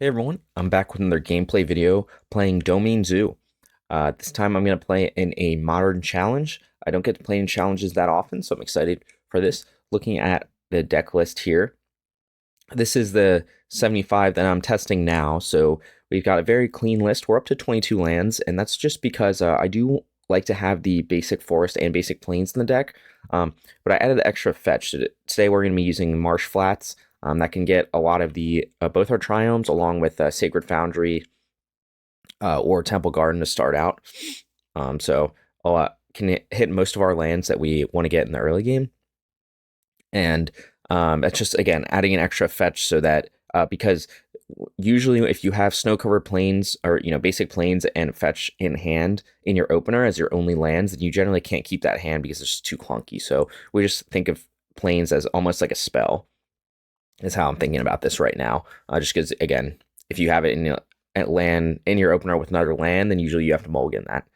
Hey everyone, I'm back with another gameplay video playing Domain Zoo. This time I'm going to play in a modern challenge. I don't get to play in challenges that often, so I'm excited for this. Looking at the deck list here, this is the 75 that I'm testing now, so we've got a very clean list. We're up to 22 lands, and that's just because I do like to have the basic forest and basic plains in the deck, but I added extra fetch. Today we're going to be using Marsh Flats. That can get a lot of the both our triomes along with Sacred Foundry or Temple Garden to start out. So can hit most of our lands that we want to get in the early game, and that's just again adding an extra fetch so that because usually if you have snow covered plains or basic plains and fetch in hand in your opener as your only lands, then you generally can't keep that hand because it's just too clunky. So we just think of plains as almost like a spell is how I'm thinking about this right now. Just because, again, if you have it in land in your opener with another land, then usually you have to mulligan that.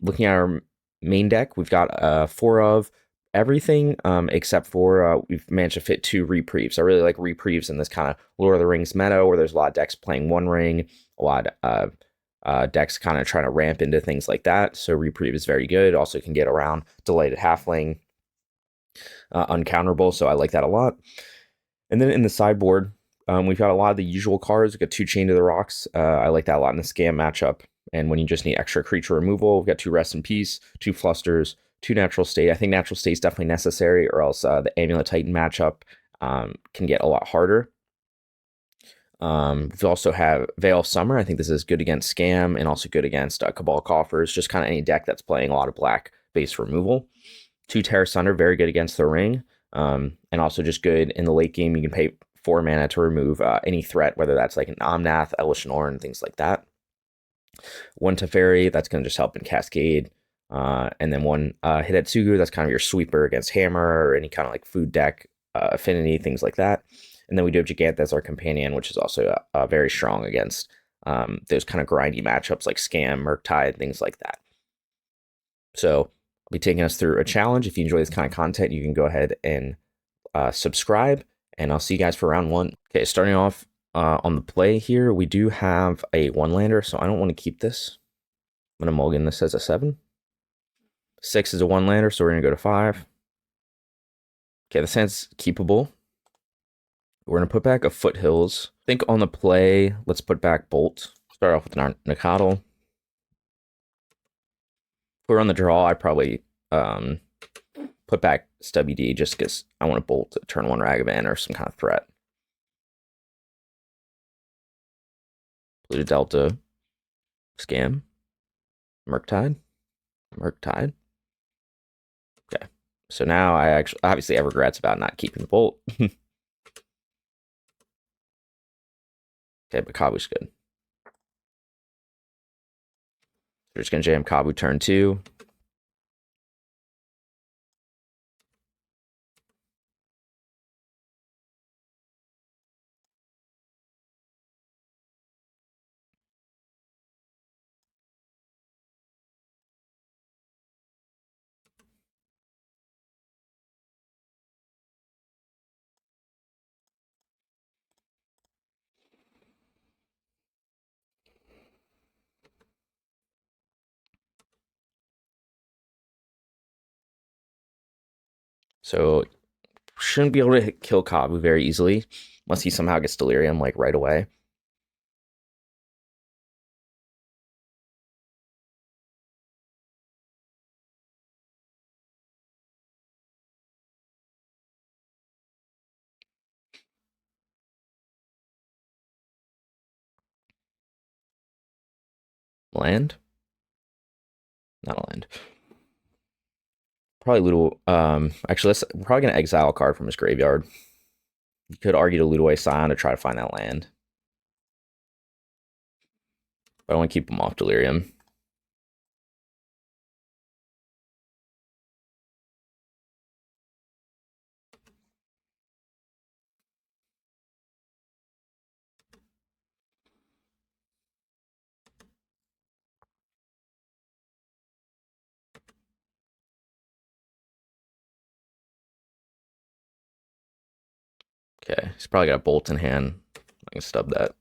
Looking at our main deck, we've got 4 of everything except for we've managed to fit 2 reprieves. I really like reprieves in this kind of Lord of the Rings meta where there's a lot of decks playing One Ring, a lot of decks kind of trying to ramp into things like that. So reprieve is very good. Also can get around Delighted Halfling, uncounterable. So I like that a lot. And then in the sideboard, we've got a lot of the usual cards. We've got 2 Chain to the Rocks. I like that a lot in the Scam matchup. And when you just need extra creature removal, we've got 2 Rest in Peace, 2 Flusters, 2 Natural State. I think Natural State is definitely necessary, or else the Amulet Titan matchup can get a lot harder. We also have Veil of Summer. I think this is good against Scam and also good against Cabal Coffers, just kind of any deck that's playing a lot of black base removal. 2 Tear Asunder, very good against the Ring. And also just good in the late game. You can pay 4 mana to remove any threat, whether that's like an Omnath, Elesh Norn, things like that. 1 Teferi, that's going to just help in Cascade. And then 1 Hidetsugu, that's kind of your sweeper against Hammer or any kind of like food deck, affinity, things like that. And then we do have Jegantha as our companion, which is also very strong against those kind of grindy matchups like Scam, Murktide, things like that. So I'll be taking us through a challenge. If you enjoy this kind of content, you can go ahead and subscribe, and I'll see you guys for round 1. Okay, starting off on the play here, we do have a 1-lander, so I don't want to keep this. I'm going to mulligan this as a 7. 6 is a 1-lander, so we're going to go to 5. Okay, this hand's keepable. We're going to put back a Foothills. I think on the play, let's put back Bolt. Start off with our Nacatl. If we're on the draw, I probably put back Stubby D just because I want to bolt turn 1 Ragavan or some kind of threat. Blue Delta, Scam, Murktide. Okay, so now I actually obviously have regrets about not keeping the bolt. Okay, but Kavu's good. We're just gonna jam Kavu turn 2. So shouldn't be able to kill Kavu very easily unless he somehow gets Delirium like right away. Land? Not a land. Probably Ludo. Actually, we're probably gonna exile a card from his graveyard. You could argue to loot away Scion to try to find that land. But I want to keep him off Delirium. Okay, he's probably got a bolt in hand. I can stub that.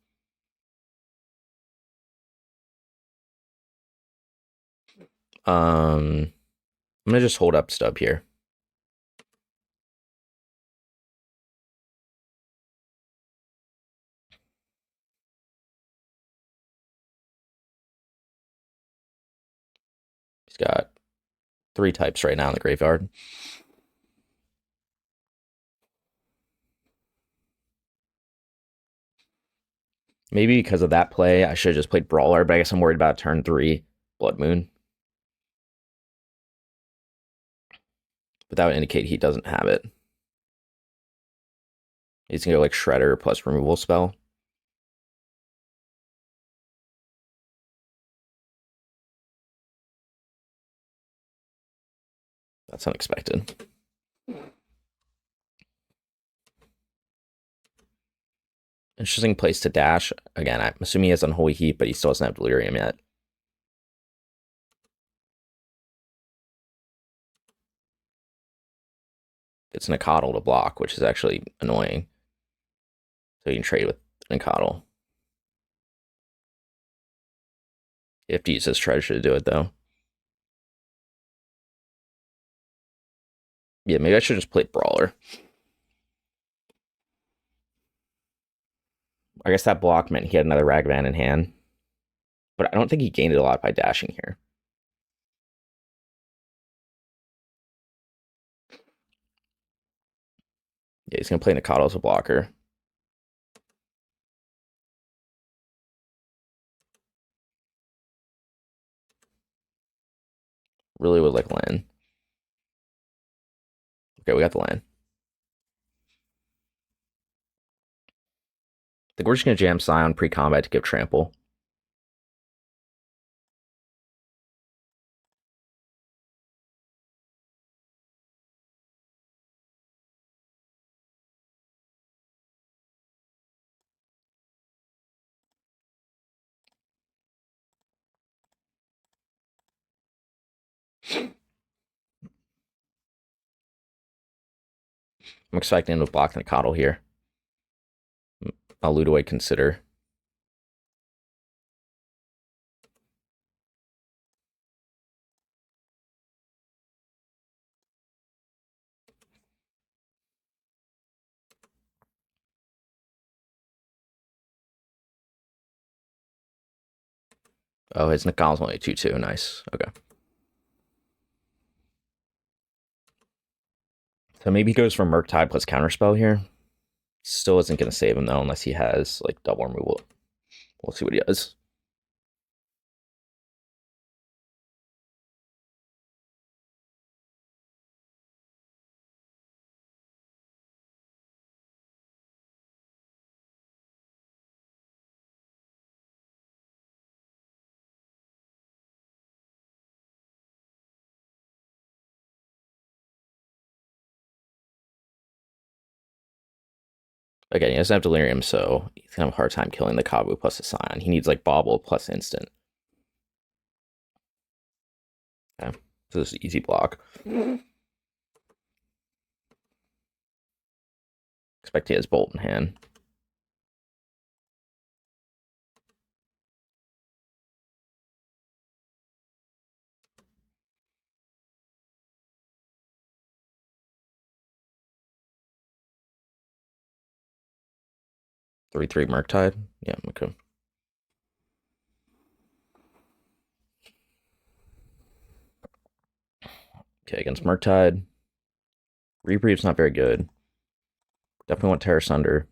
I'm gonna just hold up stub here. He's got 3 types right now in the graveyard. Maybe because of that play, I should have just played Brawler, but I guess I'm worried about turn 3 Blood Moon. But that would indicate he doesn't have it. He's gonna go like Shredder plus removal spell. That's unexpected. Interesting place to dash. Again, I'm assuming he has Unholy Heat, but he still doesn't have Delirium yet. It's Nacatl to block, which is actually annoying. So you can trade with Nacatl. You have to use his treasure to do it, though. Yeah, maybe I should just play Brawler. I guess that block meant he had another Ragavan in hand. But I don't think he gained it a lot by dashing here. Yeah, he's going to play Nacatl as a blocker. Really would like land. Okay, we got the land. I think we're just going to jam Scion pre-combat to give trample. I'm expecting him to block Nacatl here. I'll Ludwig consider. Oh, his Nacatl's only 2/2. Nice. Okay. So maybe he goes for Murktide plus Counterspell here. Still isn't going to save him, though, unless he has, like, double removal. We'll see what he does. Again, he doesn't have Delirium, so he's going to have a hard time killing the Kavu plus the Scion. He needs, like, Bobble plus Instant. Okay, so this is easy block. Expect he has Bolt in hand. Three Murktide. Yeah, okay. Okay, against Murktide. Reprieve's not very good. Definitely want Tear Asunder.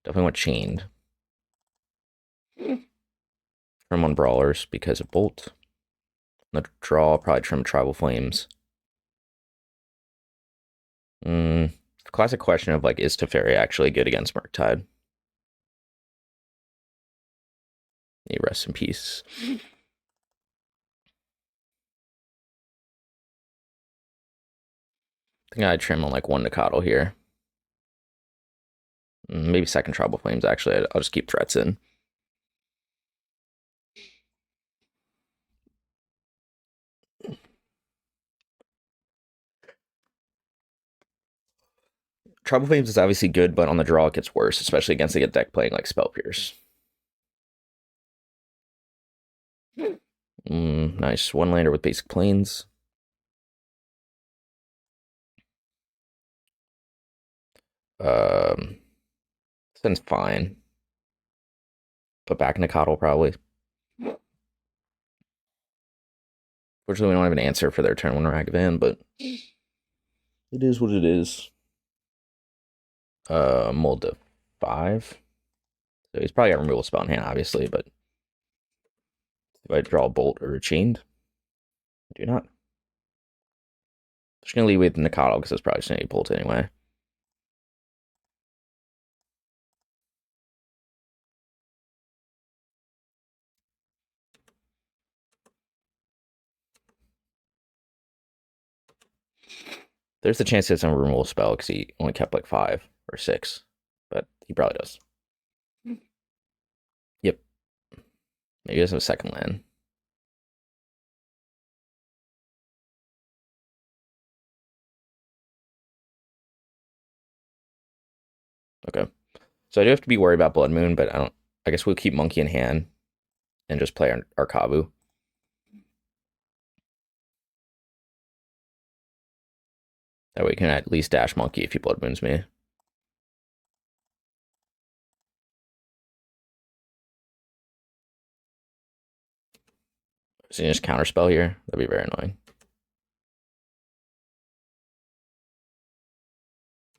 Definitely want Chained. Trim on Brawlers because of Bolt. The draw, I'll probably trim Tribal Flames. Classic question of, like, is Teferi actually good against Murktide? He rests in peace. I think I'd trim on, like, one Nacatl here. Maybe second Tribal Flames, actually. I'll just keep threats in. Tribal Flames is obviously good, but on the draw it gets worse, especially against a deck playing like Spell Pierce. Nice. One lander with basic planes. Sounds fine. Put back Nacatl probably. Fortunately, we don't have an answer for their turn 1 Ragavan, but it is what it is. Mold to 5. So he's probably got removal spell in hand, obviously, but if I draw a bolt or a chained, I do not. Just gonna leave with Nacatl because it's probably just gonna be bolt anyway. There's the chance it's a removal spell because he only kept like 5 or 6, but he probably does. Yep. Maybe he doesn't have a second land. Okay. So I do have to be worried about Blood Moon, but I guess we'll keep Monkey in hand and just play our Kavu. That way we can at least dash Monkey if he Blood Moons me. So you just counterspell here? That'd be very annoying.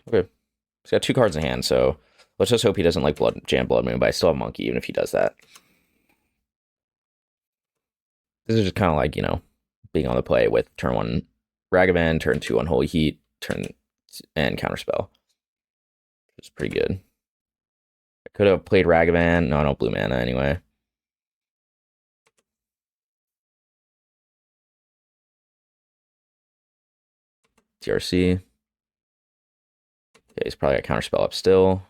Okay. He's got 2 cards in hand, so let's just hope he doesn't like jam Blood Moon, but I still have Monkey even if he does that. This is just kind of like, being on the play with turn 1 Ragavan, turn 2 Unholy Heat, and counterspell. It's pretty good. I could have played Ragavan. No, I don't blue mana anyway. TRC. Yeah, he's probably got counterspell up still.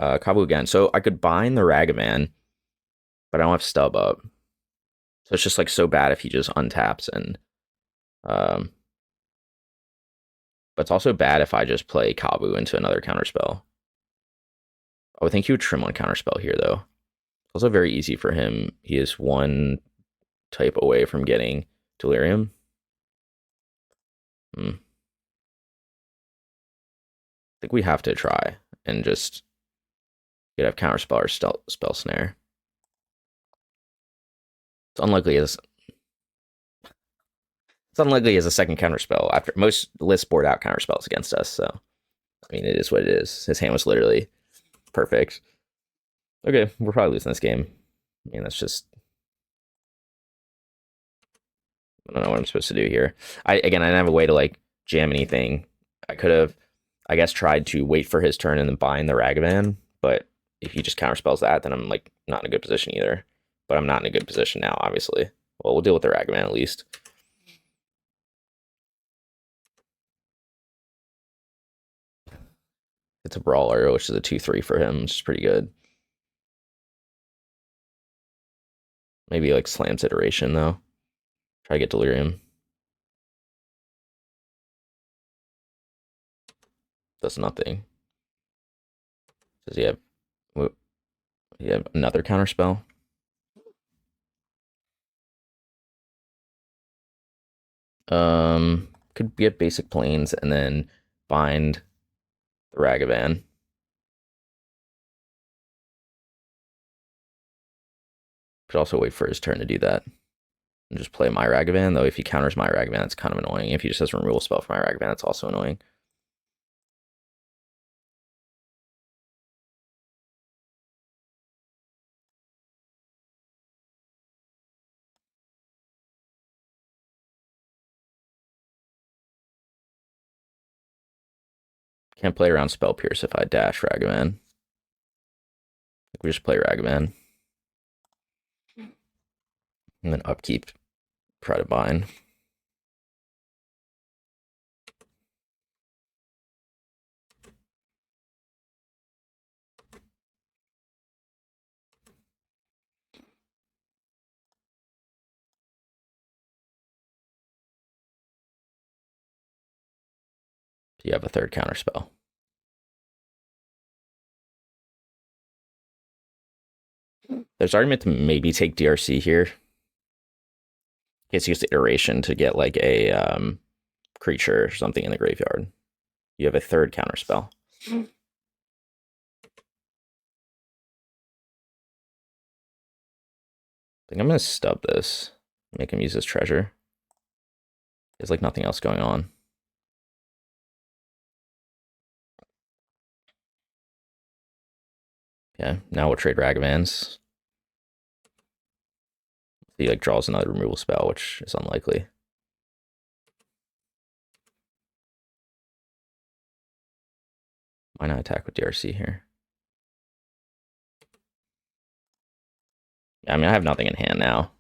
Kavu again. So I could bind the Ragavan, but I don't have stub up. So it's just like so bad if he just untaps and but it's also bad if I just play Kavu into another counterspell. I would think he would trim one counterspell here though. It's also very easy for him. He is 1 type away from getting Delirium. I think we have to try and just get have counterspell or spell snare. It's unlikely as a second counterspell after most lists board out counterspells against us. So I mean, it is what it is. His hand was literally perfect. Okay, we're probably losing this game. I mean, that's just I don't know what I'm supposed to do here. I didn't have a way to like jam anything. I could have, I guess, tried to wait for his turn and then bind the Ragavan. But if he just counterspells that, then I'm like not in a good position either. But I'm not in a good position now, obviously. Well, we'll deal with the Ragavan at least. It's a Brawler, which is a 2/3 for him, which is pretty good. Maybe like slams iteration though. Try to get Delirium. Does nothing. Does he have another counterspell? Could get basic planes and then bind the Ragavan. Could also wait for his turn to do that. And just play my Ragavan, though if he counters my Ragavan, it's kind of annoying. If he just has a removal spell for my Ragavan, it's also annoying. Can't play around Spell Pierce if I dash Ragavan. We just play Ragavan. And then upkeep, try to bind. You have a third counterspell. There's argument to maybe take DRC here. It's used the iteration to get like a creature or something in the graveyard. You have a third counter spell. I think I'm gonna stub this. Make him use his treasure. There's like nothing else going on. Yeah, now we'll trade Ragavans. He like draws another removal spell, which is unlikely. Why not attack with DRC here? Yeah, I mean, I have nothing in hand now.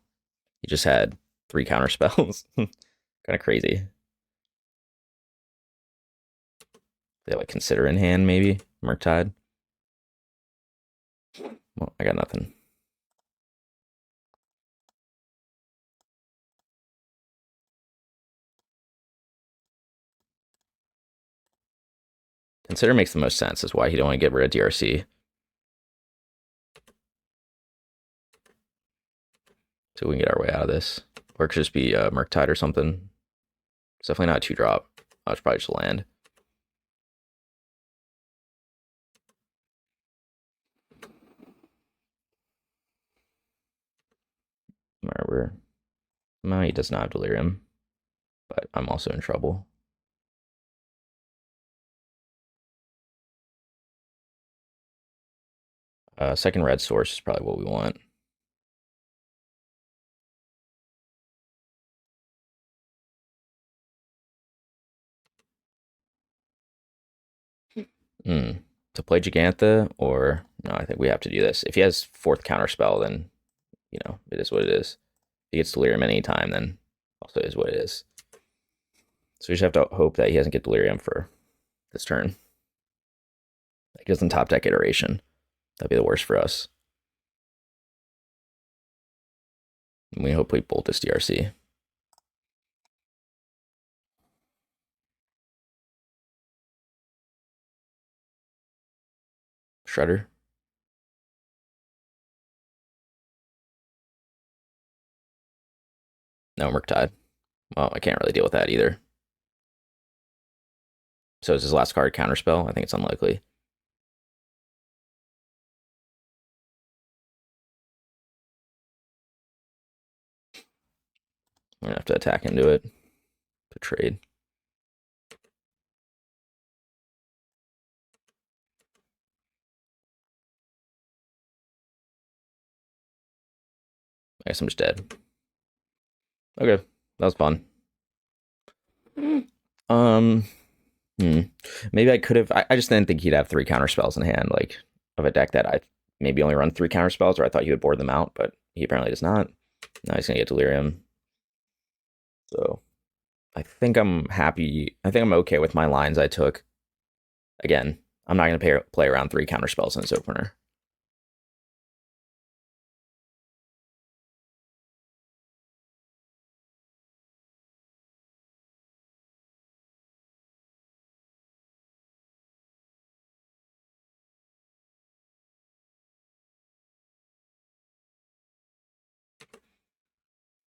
He just had 3 counter spells. Kind of crazy. They like consider in hand, maybe? Murktide. Well, I got nothing. Consider makes the most sense, is why he don't want to get rid of DRC. So we can get our way out of this. Or it could just be Murktide or something. It's definitely not a 2-drop. Oh, it's probably just land. No, he does not have Delirium. But I'm also in trouble. Second red source is probably what we want. To play Jegantha, or no, I think we have to do this. If he has 4th counter spell, then you know, it is what it is. If he gets Delirium any time, then also is what it is. So we just have to hope that he doesn't get Delirium for this turn. He doesn't top deck iteration. That'd be the worst for us. And we hopefully bolt this DRC. Shredder. No, Murktide. Well, I can't really deal with that either. So is his last card counterspell? I think it's unlikely. We're gonna have to attack into it to trade. I guess I'm just dead. Okay, that was fun. Maybe I could have. I just didn't think he'd have 3 counter spells in hand, like of a deck that I maybe only run 3 counter spells, or I thought he would board them out, but he apparently does not. Now he's gonna get Delirium. So I think I'm happy. I think I'm okay with my lines I took. Again, I'm not gonna play around 3 counter spells in this opener.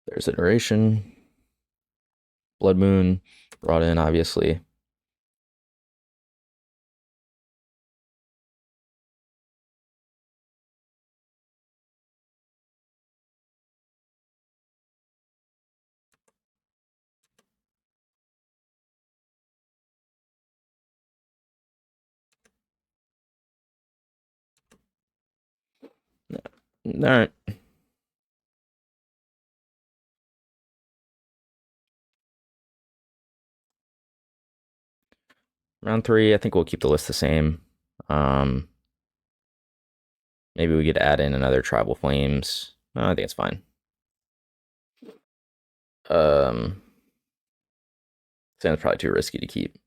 There's Iteration. Blood Moon brought in, obviously. All right. Round 3, I think we'll keep the list the same. Maybe we could add in another Tribal Flames. No, I think it's fine. Sounds probably too risky to keep.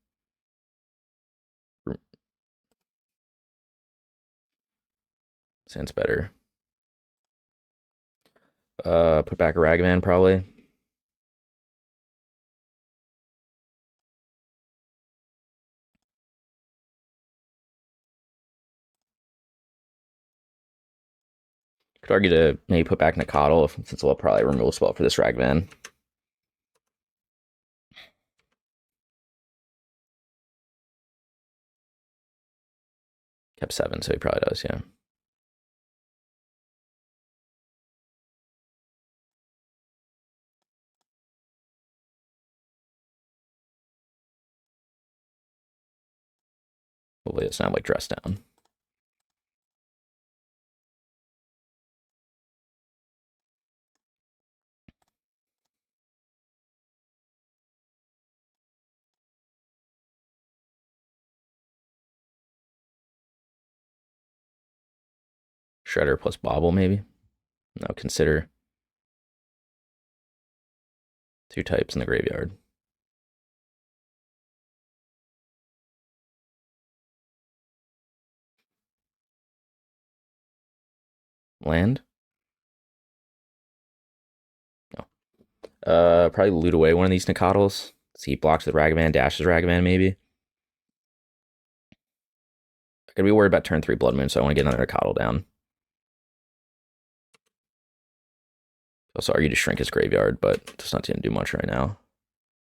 Sounds better. Put back a Ragavan probably. Could argue to maybe put back Nacatl, since we'll probably remove a spell for this Ragavan. Kept 7, so he probably does, yeah. Hopefully it's not like dress down. Shredder plus Bobble, maybe? No, consider 2 types in the graveyard. Land? No. Probably loot away one of these Nacatls. See, he blocks with Ragavan, dashes Ragavan, maybe. I could be worried about turn 3 Blood Moon, so I want to get another Nacatl down. Also argue to shrink his graveyard, but just not going to do much right now.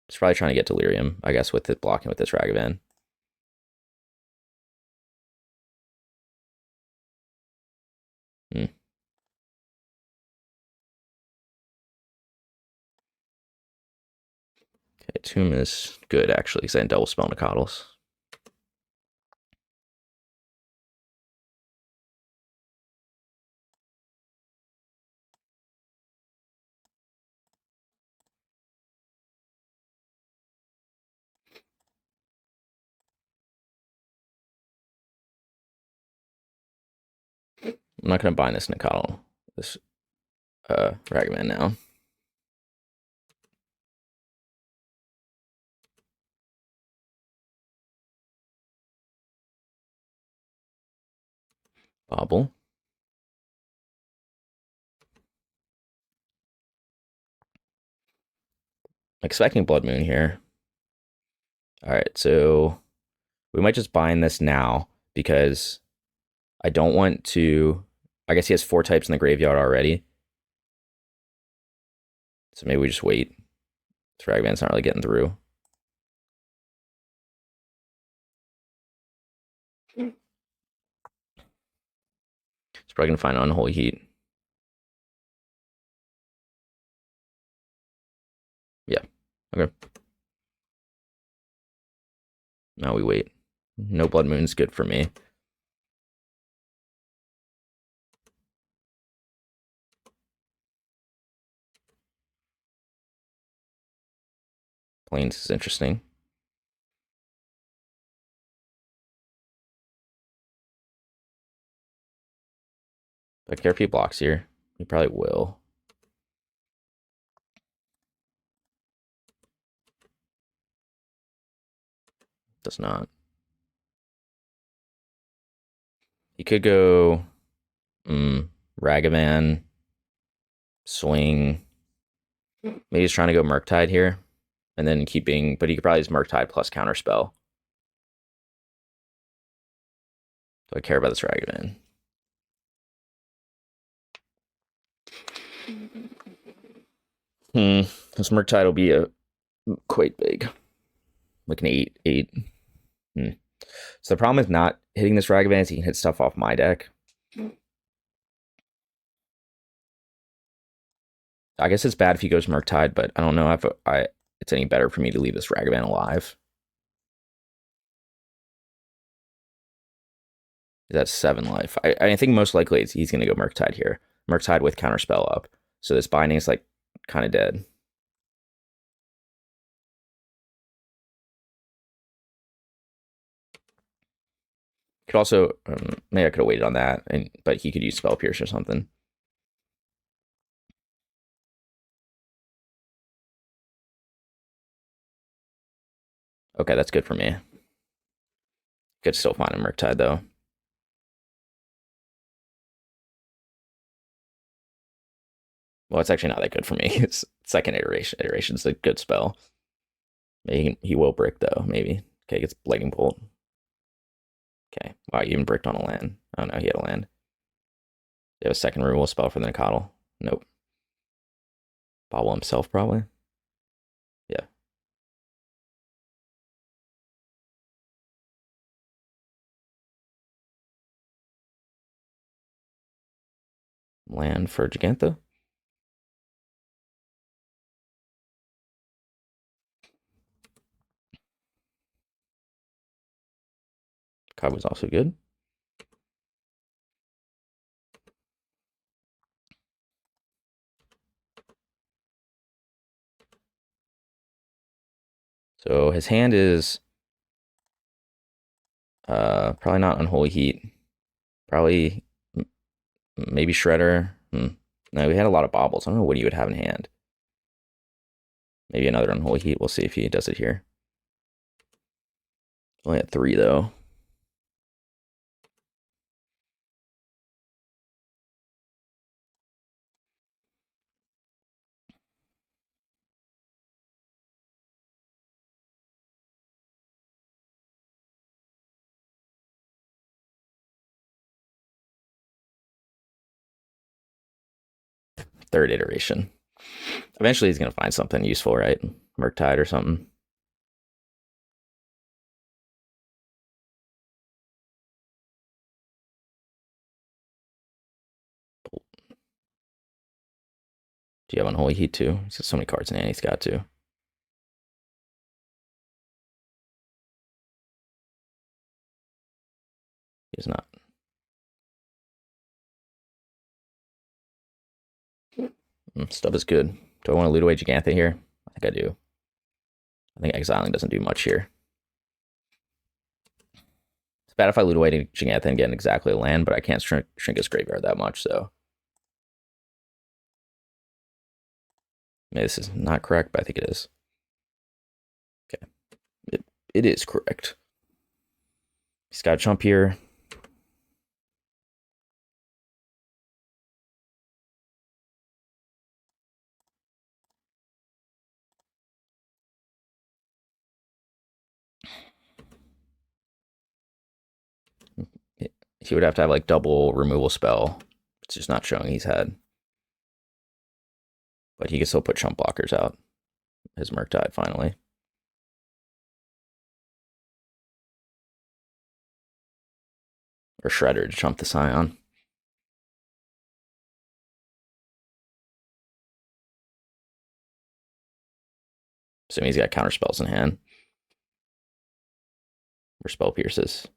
He's probably trying to get Delirium, I guess, with it blocking with this Ragavan. Okay, Tomb is good, actually, because I can double spell Nacatls. I'm not going to bind this Nacatl, this Ragavan now. Bobble. Expecting Blood Moon here. Alright, so we might just bind this now because I don't want to. I guess he has 4 types in the graveyard already. So maybe we just wait. This Ragavan's not really getting through. He's probably going to find Unholy Heat. Yeah. Okay. Now we wait. No Blood Moon's good for me. Plains is interesting. I care if he blocks here. He probably will. Does not. He could go Ragavan, swing. Maybe he's trying to go Murktide here. And then keeping, but he could probably use Murktide plus Counterspell. Do I care about this Ragavan? This Murktide will be quite big. Like an 8. So the problem with not hitting this Ragavan is he can hit stuff off my deck. I guess it's bad if he goes Murktide, but I don't know if it's any better for me to leave this Ragavan alive. That's 7 life. I think most likely he's going to go Murktide here. Murktide with Counterspell up. So this binding is like kind of dead. Could also, maybe I could have waited on that, but he could use Spell Pierce or something. Okay, that's good for me. Could still find a Murktide though. Well, it's actually not that good for me. It's second iteration. Iteration's a good spell. Maybe he will brick though. Maybe. Okay, gets Lightning Bolt. Okay. Wow, he even bricked on a land. Oh no, he had a land. You have a second removal spell for the Nacatl? Nope. Bobble himself, probably. Yeah. Land for Jegantha. Kavu's also good. So his hand is probably not Unholy Heat. Probably maybe Shredder. No, we had a lot of baubles. I don't know what he would have in hand. Maybe another Unholy Heat. We'll see if he does it here. Only at 3 though. Third iteration. Eventually he's going to find something useful, right? Murktide or something. Do you have Unholy Heat too? He's got so many cards in hand, he's got to. He's not. Stuff is good. Do I want to loot away Jegantha here? I think I do. I think exiling doesn't do much here. It's bad if I loot away Jegantha and get exactly a land, but I can't shrink his graveyard that much, so. Maybe this is not correct, but I think it is. Okay. It is correct. He's got a jump here. He would have to have like double removal spell. It's just not showing he's had. But he can still put chump blockers out. His Murktide finally. Or Shredder to chump the Scion. Assuming he's got counter spells in hand. Or spell pierces.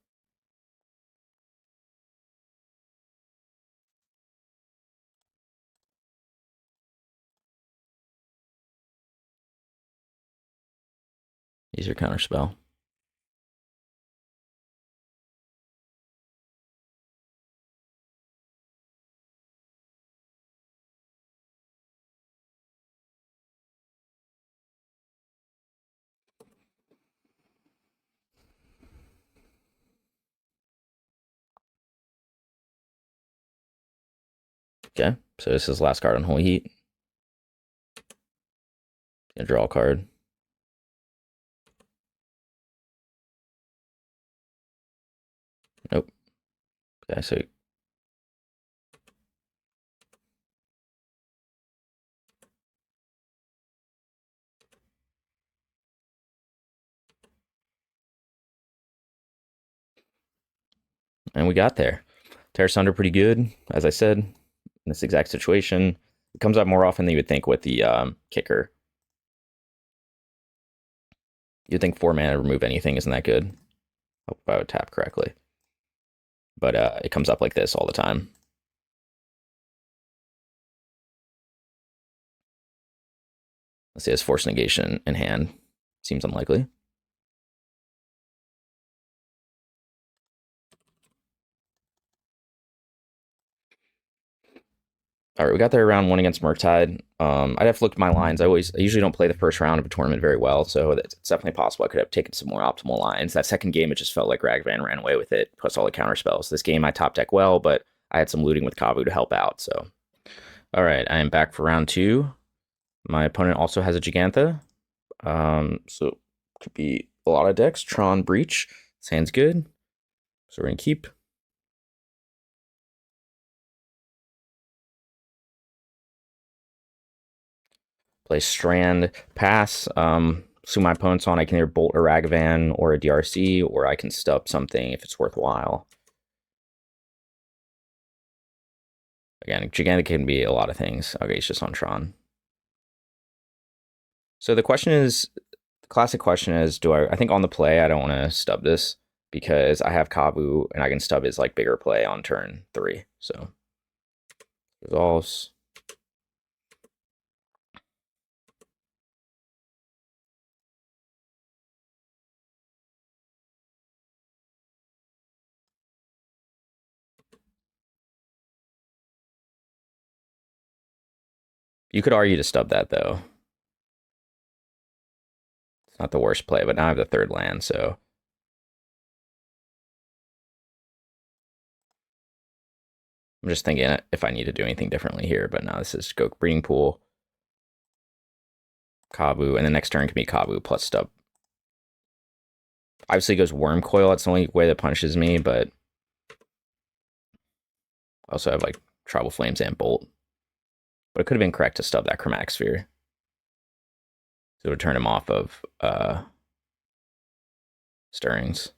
These are counter spell. Okay, so this is the last card on Holy Heat. Gonna draw a card. Nope. Okay, so and we got there. Tear Asunder pretty good, as I said, in this exact situation. It comes out more often than you would think with the kicker. You'd think 4 mana to remove anything isn't that good. Hope I would tap correctly. But it comes up like this all the time. Let's see, his Force Negation in hand. Seems unlikely. All right, we got there round 1 against Murktide. I'd have to look at my lines. I usually don't play the first round of a tournament very well, so it's definitely possible I could have taken some more optimal lines. That second game, it just felt like Ragavan ran away with it, plus all the counter spells. This game, I top deck well, but I had some looting with Kavu to help out. So, all right, I am back for round 2. My opponent also has a Jegantha, so could be a lot of decks. Tron Breach, sounds good. So we're gonna keep. Play Strand, pass. So my opponent's on, I can either bolt a Ragavan or a DRC, or I can stub something if it's worthwhile. Again, Jegantha can be a lot of things. Okay, it's just on Tron. So the question is, the classic question is, I think on the play, I don't want to stub this because I have Kavu and I can stub his like bigger play on turn 3. So resolves. You could argue to stub that though. It's not the worst play, but now I have the 3rd land, so I'm just thinking if I need to do anything differently here, but now this is go Breeding Pool, Kavu, and the next turn can be Kavu plus stub. Obviously it goes Worm Coil, that's the only way that punishes me, but I also have like Tribal Flames and Bolt. But it could have been correct to stub that Chromatic Sphere. So it would turn him off of Stirrings.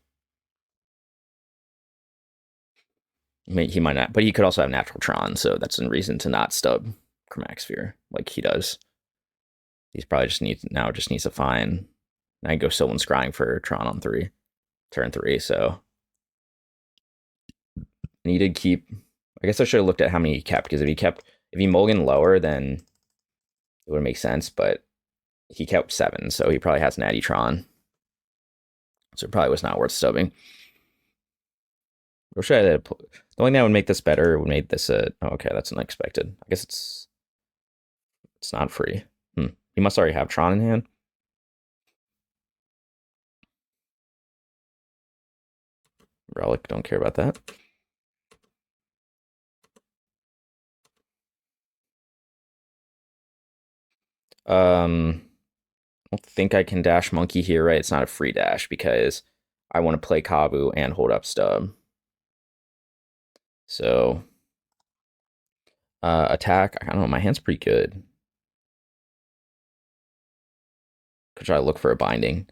He might not, but he could also have Natural Tron, so that's a reason to not stub Chromatic Sphere like he does. He's probably just needs to find. Now I go Sylvan Scrying for Tron on turn 3. So and he did keep. I guess I should have looked at how many he kept, because if he mulliganed lower, then it would make sense. But he kept 7, so he probably has Natty Tron. So it probably was not worth stubbing. Or should I? The only thing that would make this better would make this a. Oh, okay, that's unexpected. I guess it's not free. He must already have Tron in hand. Relic, don't care about that. I don't think I can dash Monkey here, right? It's not a free dash because I want to play Kavu and hold up stub. So attack, I don't know, my hand's pretty good. Could try to look for a binding.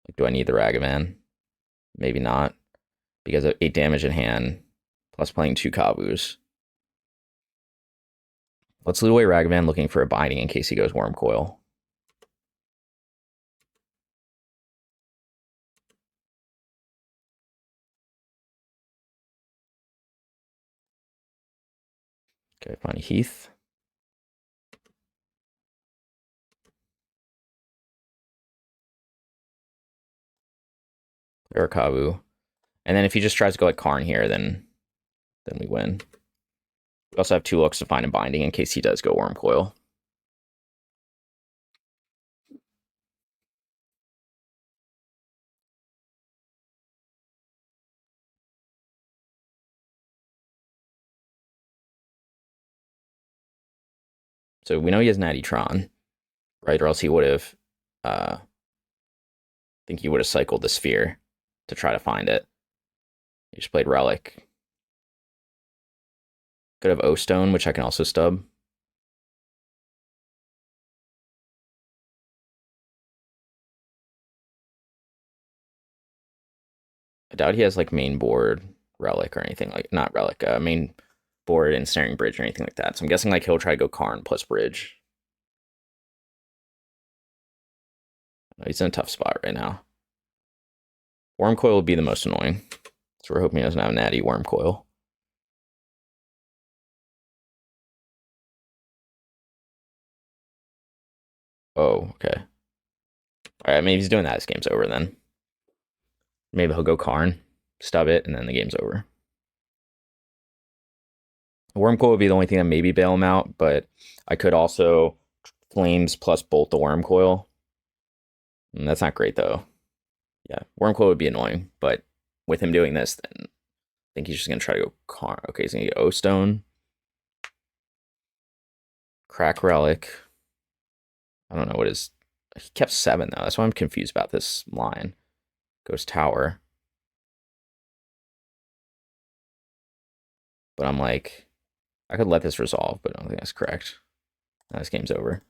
Like, do I need the Ragavan? Maybe not, because of 8 damage in hand, plus playing 2 Kavus. Let's loot away Ragavan looking for a binding in case he goes Worm Coil. Okay, find a Heath. Or Kavu. And then if he just tries to go like Karn here, then we win. We also have 2 looks to find a binding in case he does go Worm Coil. So we know he has Natty Tron, right? Or else he would have, I think he would have cycled the Sphere to try to find it. He just played Relic. Could have O-Stone, which I can also stub. I doubt he has like main board Relic or anything like, not Relic, main board Ensnaring Bridge or anything like that. So I'm guessing like he'll try to go Karn plus Bridge. He's in a tough spot right now. Worm Coil would be the most annoying. So we're hoping he doesn't have Natty Worm Coil. Oh, okay. Alright, maybe he's doing that. This game's over then. Maybe he'll go Karn, stub it, and then the game's over. Worm Coil would be the only thing that maybe bail him out, but I could also Flames plus Bolt the Worm Coil. And that's not great though. Yeah, Worm Coil would be annoying, but with him doing this, then I think he's just gonna try to go Karn. Okay, he's gonna get O-Stone. Crack Relic. I don't know what his. He kept 7 though. That's why I'm confused about this line. Goes Tower. But I'm like, I could let this resolve, but I don't think that's correct. This game's over.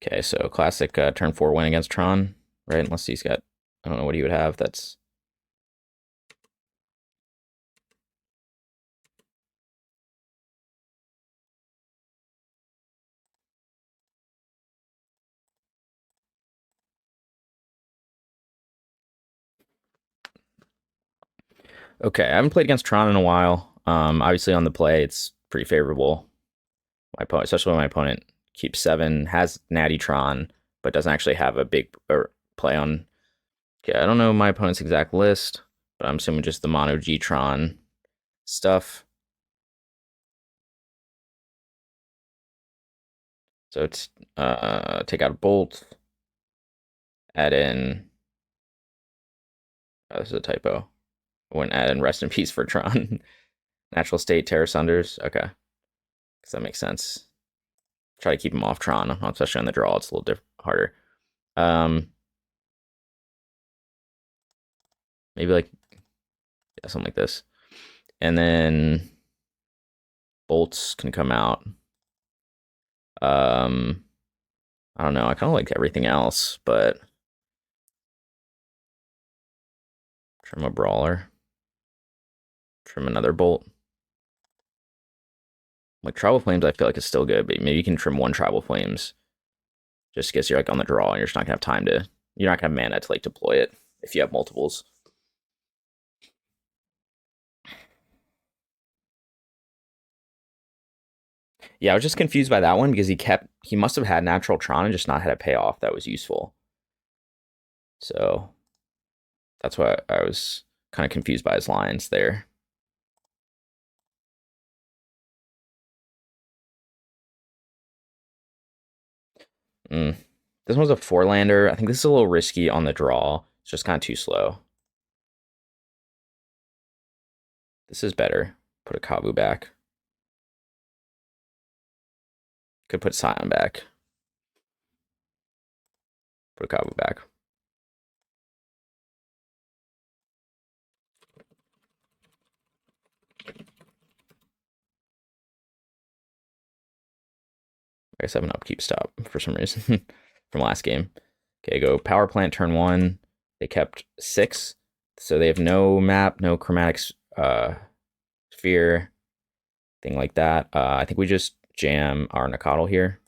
Okay, so classic turn 4 win against Tron, right? Unless he's got, I don't know what he would have. That's okay. I haven't played against Tron in a while. Obviously on the play, it's pretty favorable. My opponent, especially when my opponent keeps 7, has Natty Tron, but doesn't actually have a big play on. Okay, I don't know my opponent's exact list, but I'm assuming just the mono G Tron stuff. So it's take out a bolt, add in. Oh, this is a typo. I wouldn't add in rest in peace for Tron. Natural state, Tear Asunders. Okay. Because that makes sense. Try to keep him off Tron, especially on the draw. It's a little harder. Maybe like something like this. And then bolts can come out. I don't know. I kind of like everything else, but trim a brawler. Trim another bolt. Like Tribal Flames, I feel like is still good, but maybe you can trim 1 Tribal Flames just because you're like on the draw and you're just not gonna have time to. You're not gonna have mana to like deploy it if you have multiples. Yeah, I was just confused by that one because he must have had natural Tron and just not had a payoff that was useful. So that's why I was kind of confused by his lines there. This one's a 4-lander. I think this is a little risky on the draw. It's just kind of too slow. This is better. Put a Kavu back. Could put Scion back. Put a Kavu back. I guess I have an upkeep stop for some reason from last game. Okay, go power plant turn 1. They kept 6. So they have no map, no chromatic sphere, thing like that. I think we just jam our Nacatl here.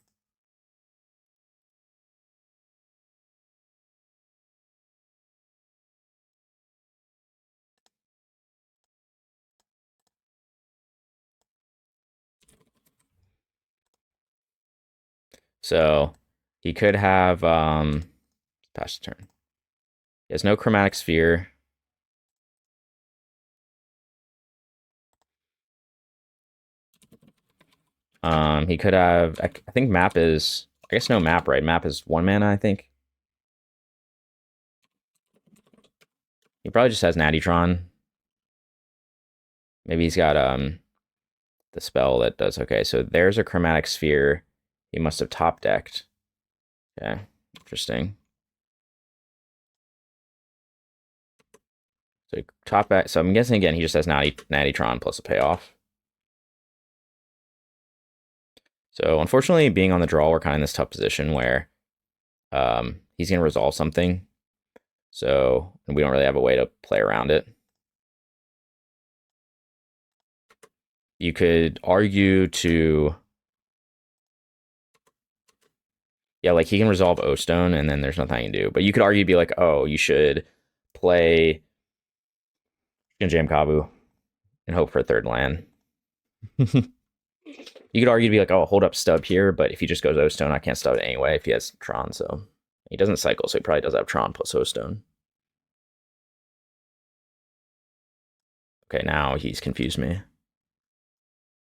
So he could have pass the turn. He has no chromatic sphere. He could have. I think map is. I guess no map, right? Map is 1 mana, I think. He probably just has Natty Tron. Maybe he's got the spell that does. Okay, so there's a chromatic sphere. He must have top decked. Okay, interesting. So top back. So I'm guessing again he just has Natty Tron plus a payoff. So unfortunately, being on the draw, we're kind of in this tough position where he's gonna resolve something. So we don't really have a way to play around it. You could argue to, yeah, like he can resolve O-Stone and then there's nothing I can do. But you could argue to be like, oh, you should play Jam Kavu and hope for a 3rd land. You could argue to be like, oh, hold up stub here, but if he just goes O-Stone, I can't stub it anyway if he has Tron. So he doesn't cycle, so he probably does have Tron plus O-Stone. Okay, now he's confused me.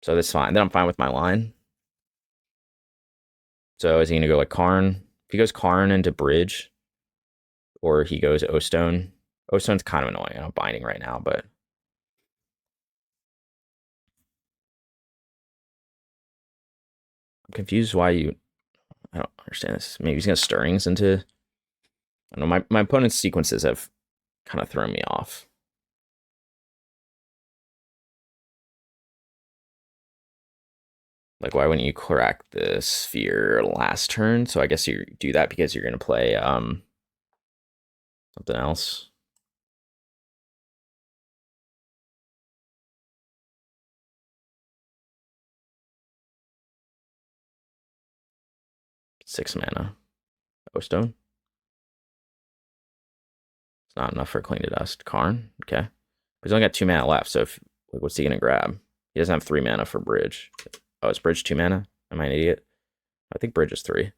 So that's fine. Then I'm fine with my line. So is he gonna go like Karn? If he goes Karn into Bridge, or he goes O-Stone, Ostone's kind of annoying. I'm binding right now, but I'm confused why you. I don't understand this. Maybe he's gonna stirrings into. I don't know. My opponent's sequences have kind of thrown me off. Like, why wouldn't you crack the sphere last turn? So I guess you do that because you're gonna play something else. Six mana. O-Stone. It's not enough for Cling to Dust. Karn. Okay. He's only got 2 mana left, so if, like, what's he gonna grab? He doesn't have 3 mana for Bridge. Oh, is Bridge 2 mana? Am I an idiot? I think Bridge is 3.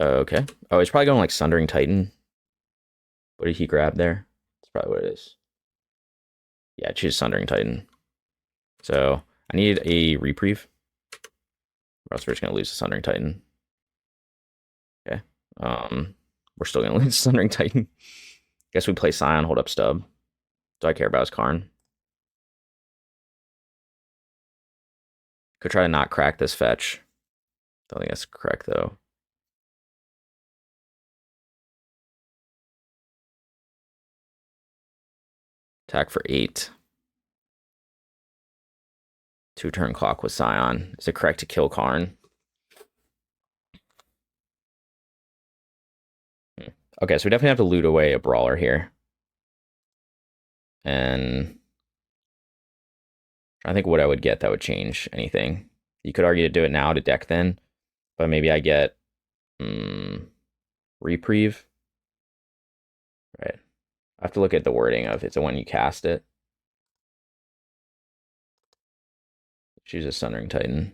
Okay. Oh, he's probably going like Sundering Titan. What did he grab there? That's probably what it is. Yeah, choose Sundering Titan. So I need a Reprieve. Or else we're just gonna lose the Sundering Titan. Okay. We're still gonna lose the Sundering Titan. Guess we play Scion, hold up Stub. Do I care about his Karn? Could try to not crack this fetch. Don't think that's correct though. Attack for 8. 2-turn clock with Scion. Is it correct to kill Karn? Okay, so we definitely have to loot away a Brawler here. And I think what I would get that would change anything. You could argue to do it now to deck then, but maybe I get Reprieve. Right. I have to look at the wording of it's when you cast it. Choose a Sundering Titan.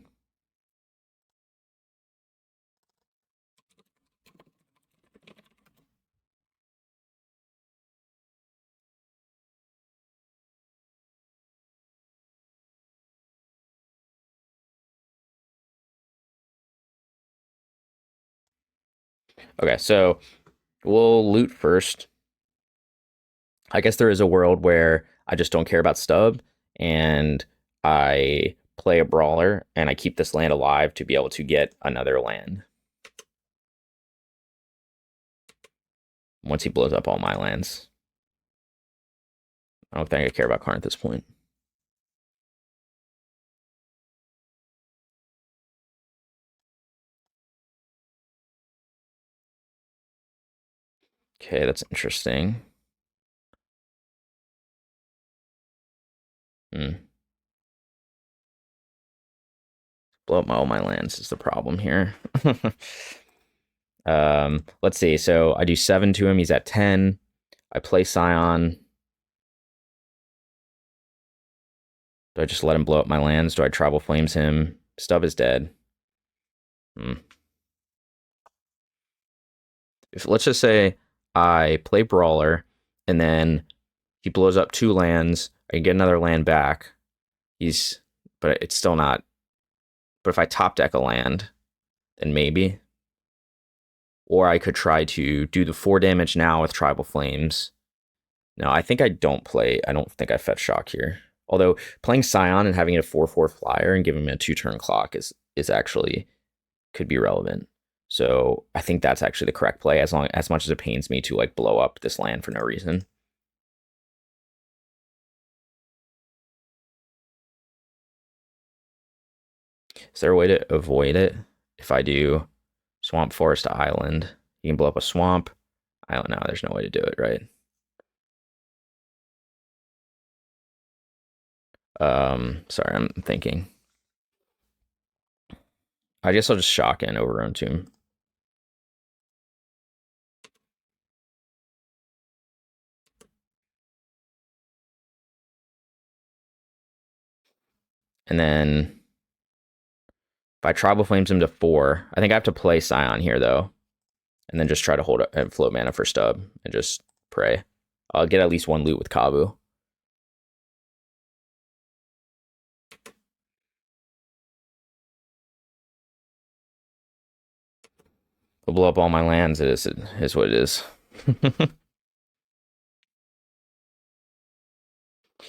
Okay, so we'll loot first. I guess there is a world where I just don't care about Stub and I play a Brawler and I keep this land alive to be able to get another land. Once he blows up all my lands. I don't think I care about Karn at this point. Okay, that's interesting. Blow up all my lands is the problem here. Let's see. So I do 7 to him. He's at 10. I play Scion. Do I just let him blow up my lands? Do I Tribal Flames him? Stub is dead. Let's just say I play Brawler, and then he blows up 2 lands. I get another land back. But it's still not. But if I top deck a land, then maybe. Or I could try to do the 4 damage now with Tribal Flames. No, I think I don't think I fetch Shock here. Although playing Scion and having it a 4/4 flyer and giving him a 2-turn clock is actually could be relevant. So I think that's actually the correct play, as much as it pains me to like blow up this land for no reason. Is there a way to avoid it if I do Swamp Forest Island? You can blow up a swamp. I don't know. There's no way to do it, right? Sorry, I'm thinking. I guess I'll just shock in Overgrown Tomb. And then if I Tribal Flames him to 4, I think I have to play Scion here though. And then just try to hold up and float mana for Stub and just pray. I'll get at least 1 loot with Kavu. I'll blow up all my lands. It is what it is.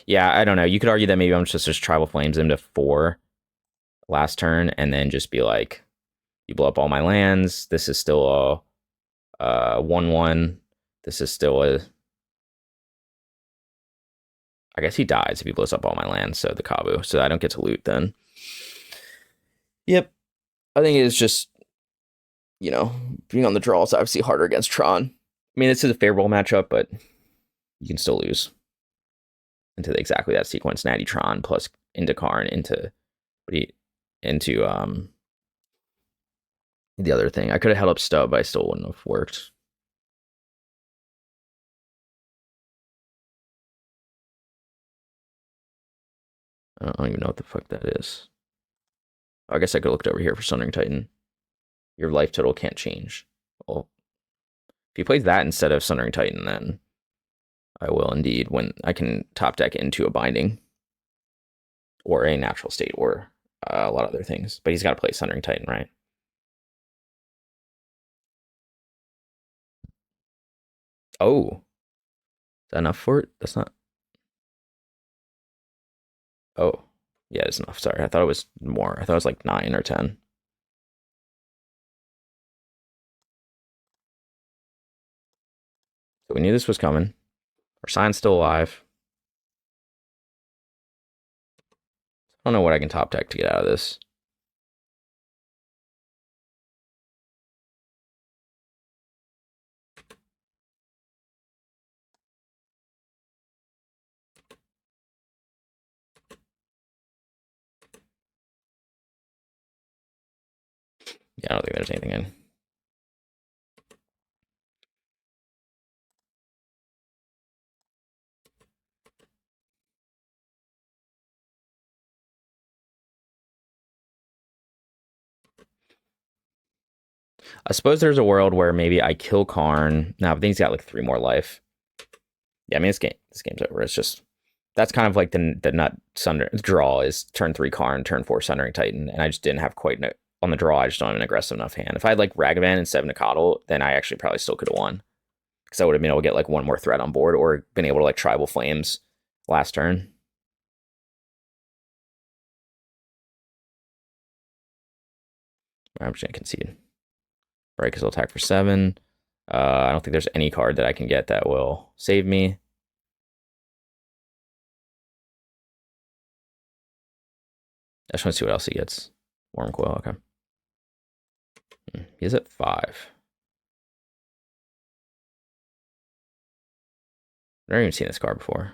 Yeah, I don't know. You could argue that maybe I'm just Tribal Flames him to 4 last turn, and then just be like, you blow up all my lands. This is still a 1/1. This is still a. I guess he dies if he blows up all my lands, so the Kavu. So I don't get to loot then. Yep. I think it is just, you know, being on the draw is obviously harder against Tron. I mean, this is a favorable matchup, but you can still lose into exactly that sequence. Natty Tron plus into Karn into the other thing. I could have held up Stub, but I still wouldn't have worked. I don't even know what the fuck that is. Oh, I guess I could look it over here for Sundering Titan. Your life total can't change. Well, if he plays that instead of Sundering Titan, then I will indeed when I can top deck into a Binding or a Natural State or a lot of other things. But he's got to play Sundering Titan, right? Oh, is that enough for it? That's not. Oh, yeah, it's enough. Sorry, I thought it was more. I thought it was like 9 or 10. So we knew this was coming. Our Sion's still alive. I don't know what I can top deck to get out of this. Yeah, I don't think there's anything in. I suppose there's a world where maybe I kill Karn. Now, I think he's got like 3 more life. Yeah, I mean, this game's over. It's just, that's kind of like the nut Sunder draw is turn 3 Karn, turn 4 Sundering Titan, and I just didn't have quite on the draw. I just don't have an aggressive enough hand. If I had like Ragavan and 7 Nacatl, then I actually probably still could have won because I would have been able to get like 1 more threat on board or been able to like Tribal Flames last turn. I'm just gonna concede. Right, because he'll attack for 7. I don't think there's any card that I can get that will save me. I just want to see what else he gets. Wormcoil, okay. He is at 5. I've never even seen this card before.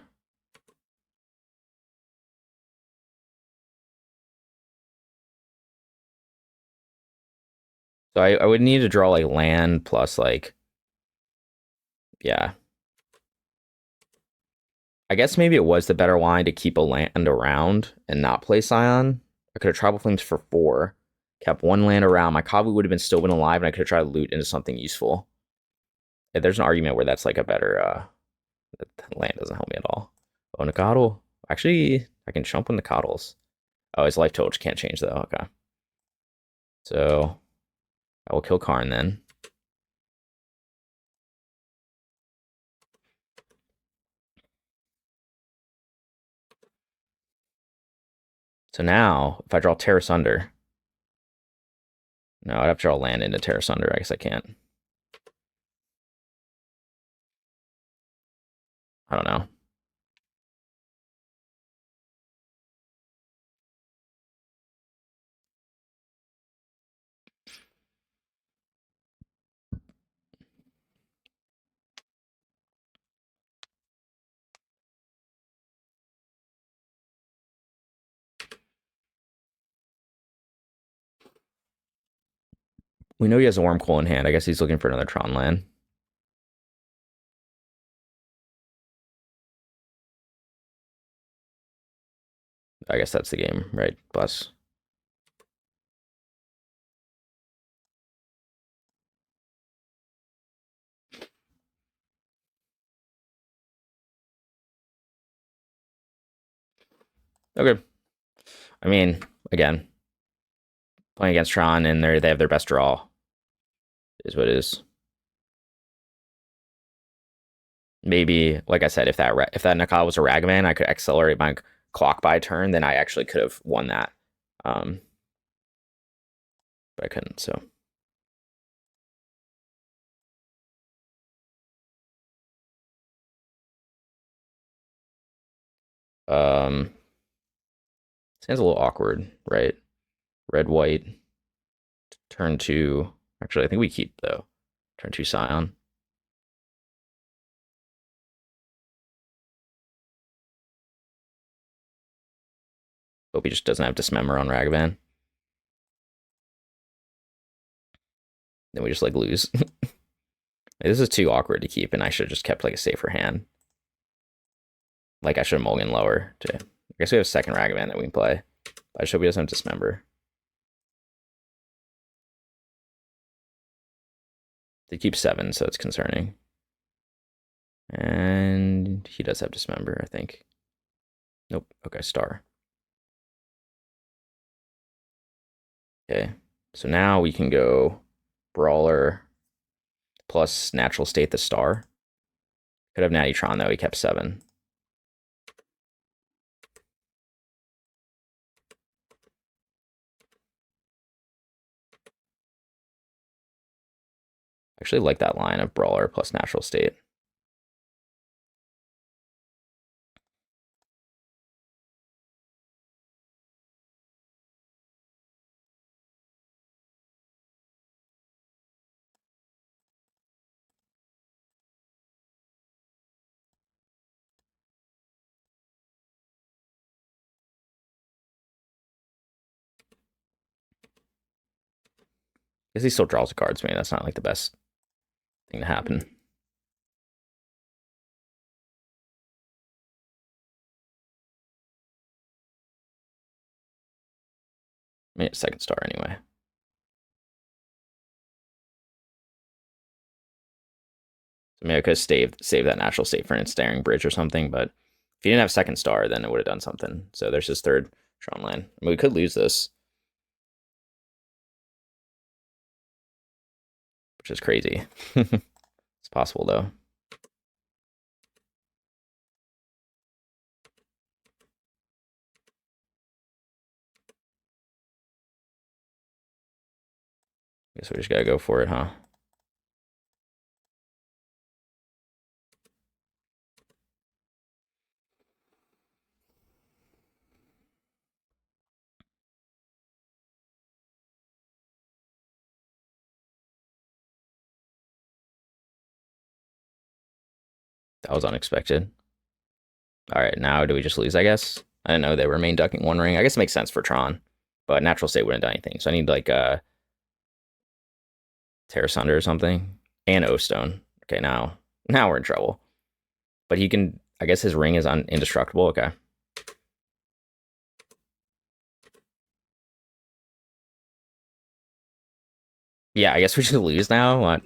So I would need to draw like land plus like, yeah. I guess maybe it was the better line to keep a land around and not play Scion. I could have Tribal Flames for 4, kept 1 land around. My Kavu would have still been alive, and I could have tried to loot into something useful. Yeah, there's an argument where that's like a better, land doesn't help me at all. Oh, Nacatl. Actually, I can jump with Nacatls. Oh, his life total can't change though. Okay. So I will kill Karn then. So now, if I draw Tear Asunder, no, I'd have to draw land into Tear Asunder. I guess I can't. I don't know. We know he has a Wormcoil in hand. I guess he's looking for another Tron land. I guess that's the game, right? Plus. Okay. I mean, again, playing against Tron and they have their best draw Is what it is. Maybe, like I said, if that Nacatl was a Ragavan, I could accelerate my clock by turn, then I actually could have won that. But I couldn't, so. Sounds a little awkward, right? Red, white, turn 2. Actually, I think we keep, though. Turn 2 Scion. Hope he just doesn't have Dismember on Ragavan. Then we just, like, lose. This is too awkward to keep, and I should have just kept, like, a safer hand. Like, I should have mulligan lower, too. I guess we have a second Ragavan that we can play. But I just hope he doesn't have Dismember. They keep 7, so it's concerning. And he does have Dismember, I think. Nope. Okay, star. Okay, so now we can go Brawler plus Natural State the star. Could have Natty Tron, though. He kept 7. I actually like that line of Brawler plus Natural State. Because he still draws the cards, maybe that's not like the best thing to happen. Maybe a second star anyway. So maybe I could have saved that Natural State for an Ensnaring Bridge or something, but if he didn't have second star, then it would have done something. So there's his third Tron land. I mean, we could lose this, which is crazy. It's possible, though. Guess we just gotta go for it, huh? That was unexpected. All right, now do we just lose, I guess? I didn't know they were main ducking one ring. I guess it makes sense for Tron, but Natural State wouldn't do anything. So I need like Tear Asunder or something. And O-Stone. Okay, now we're in trouble. But he can, I guess his ring is indestructible. Okay. Yeah, I guess we should lose now. What?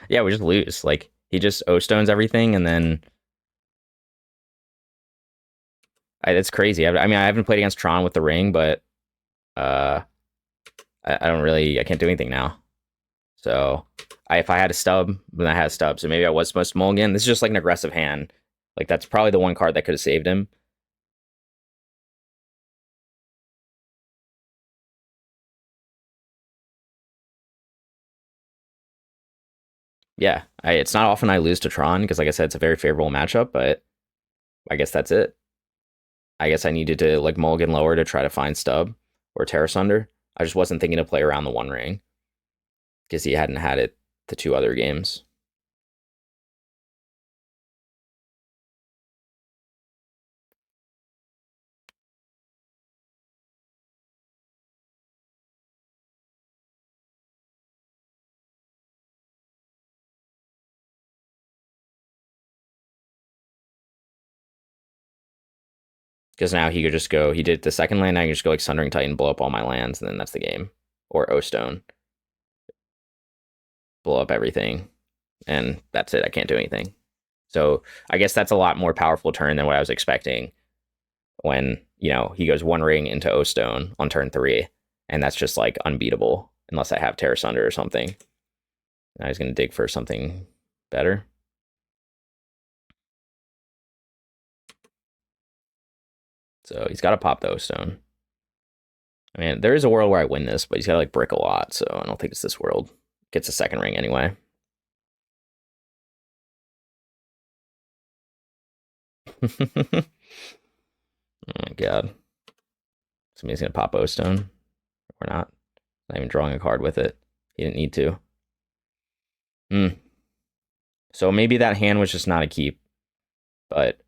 Yeah, we just lose. Like, he just O-Stones everything, and then... That's crazy. I mean, I haven't played against Tron with the ring, but... I don't really... I can't do anything now. So, if I had a stub, then I had a stub. So maybe I was supposed to mulligan. This is just like an aggressive hand. Like, that's probably the one card that could have saved him. Yeah, it's not often I lose to Tron, because like I said, it's a very favorable matchup, but I guess that's it. I guess I needed to like mulligan lower to try to find stub or Tear Asunder. I just wasn't thinking to play around the one ring, because he hadn't had it the 2 other games. Because now he could just go, he did the second land, now he can just go like Sundering Titan, blow up all my lands, and then that's the game. Or O-Stone. blow up everything, and that's it. I can't do anything. So I guess that's a lot more powerful turn than what I was expecting when, you know, he goes one ring into O-Stone on turn 3, and that's just like unbeatable unless I have Tear Asunder or something. Now he's going to dig for something better. So he's got to pop the O-Stone. I mean, there is a world where I win this, but he's got to like brick a lot, so I don't think it's this world. Gets a second ring anyway. Oh my god. Somebody's gonna pop O-Stone. Or not. Not even drawing a card with it. He didn't need to. So maybe that hand was just not a keep. But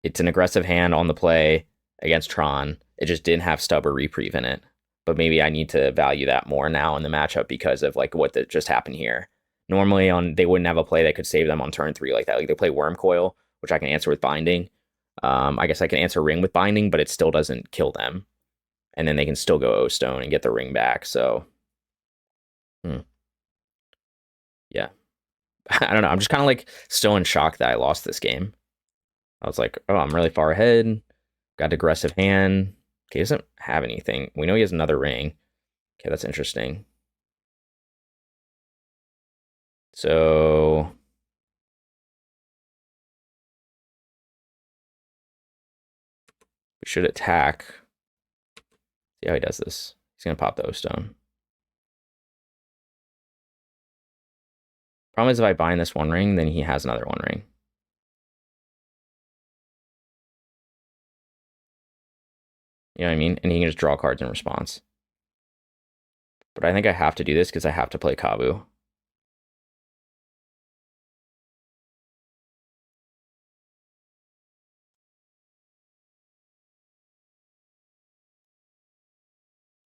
it's an aggressive hand on the play against Tron. It just didn't have Stub or Reprieve in it. But maybe I need to value that more now in the matchup because of like what just happened here. Normally they wouldn't have a play that could save them on turn 3 like that. Like they play Worm Coil, which I can answer with Binding. I guess I can answer Ring with Binding, but it still doesn't kill them. And then they can still go O-Stone and get the ring back. So, yeah. I don't know. I'm just kind of like still in shock that I lost this game. I was like, oh, I'm really far ahead. Got aggressive hand. Okay, he doesn't have anything. We know he has another ring. Okay, that's interesting. So we should attack. See how he does this. He's going to pop the O-Stone. Problem is if I bind this one ring, then he has another one ring. You know what I mean? And he can just draw cards in response. But I think I have to do this because I have to play Kavu.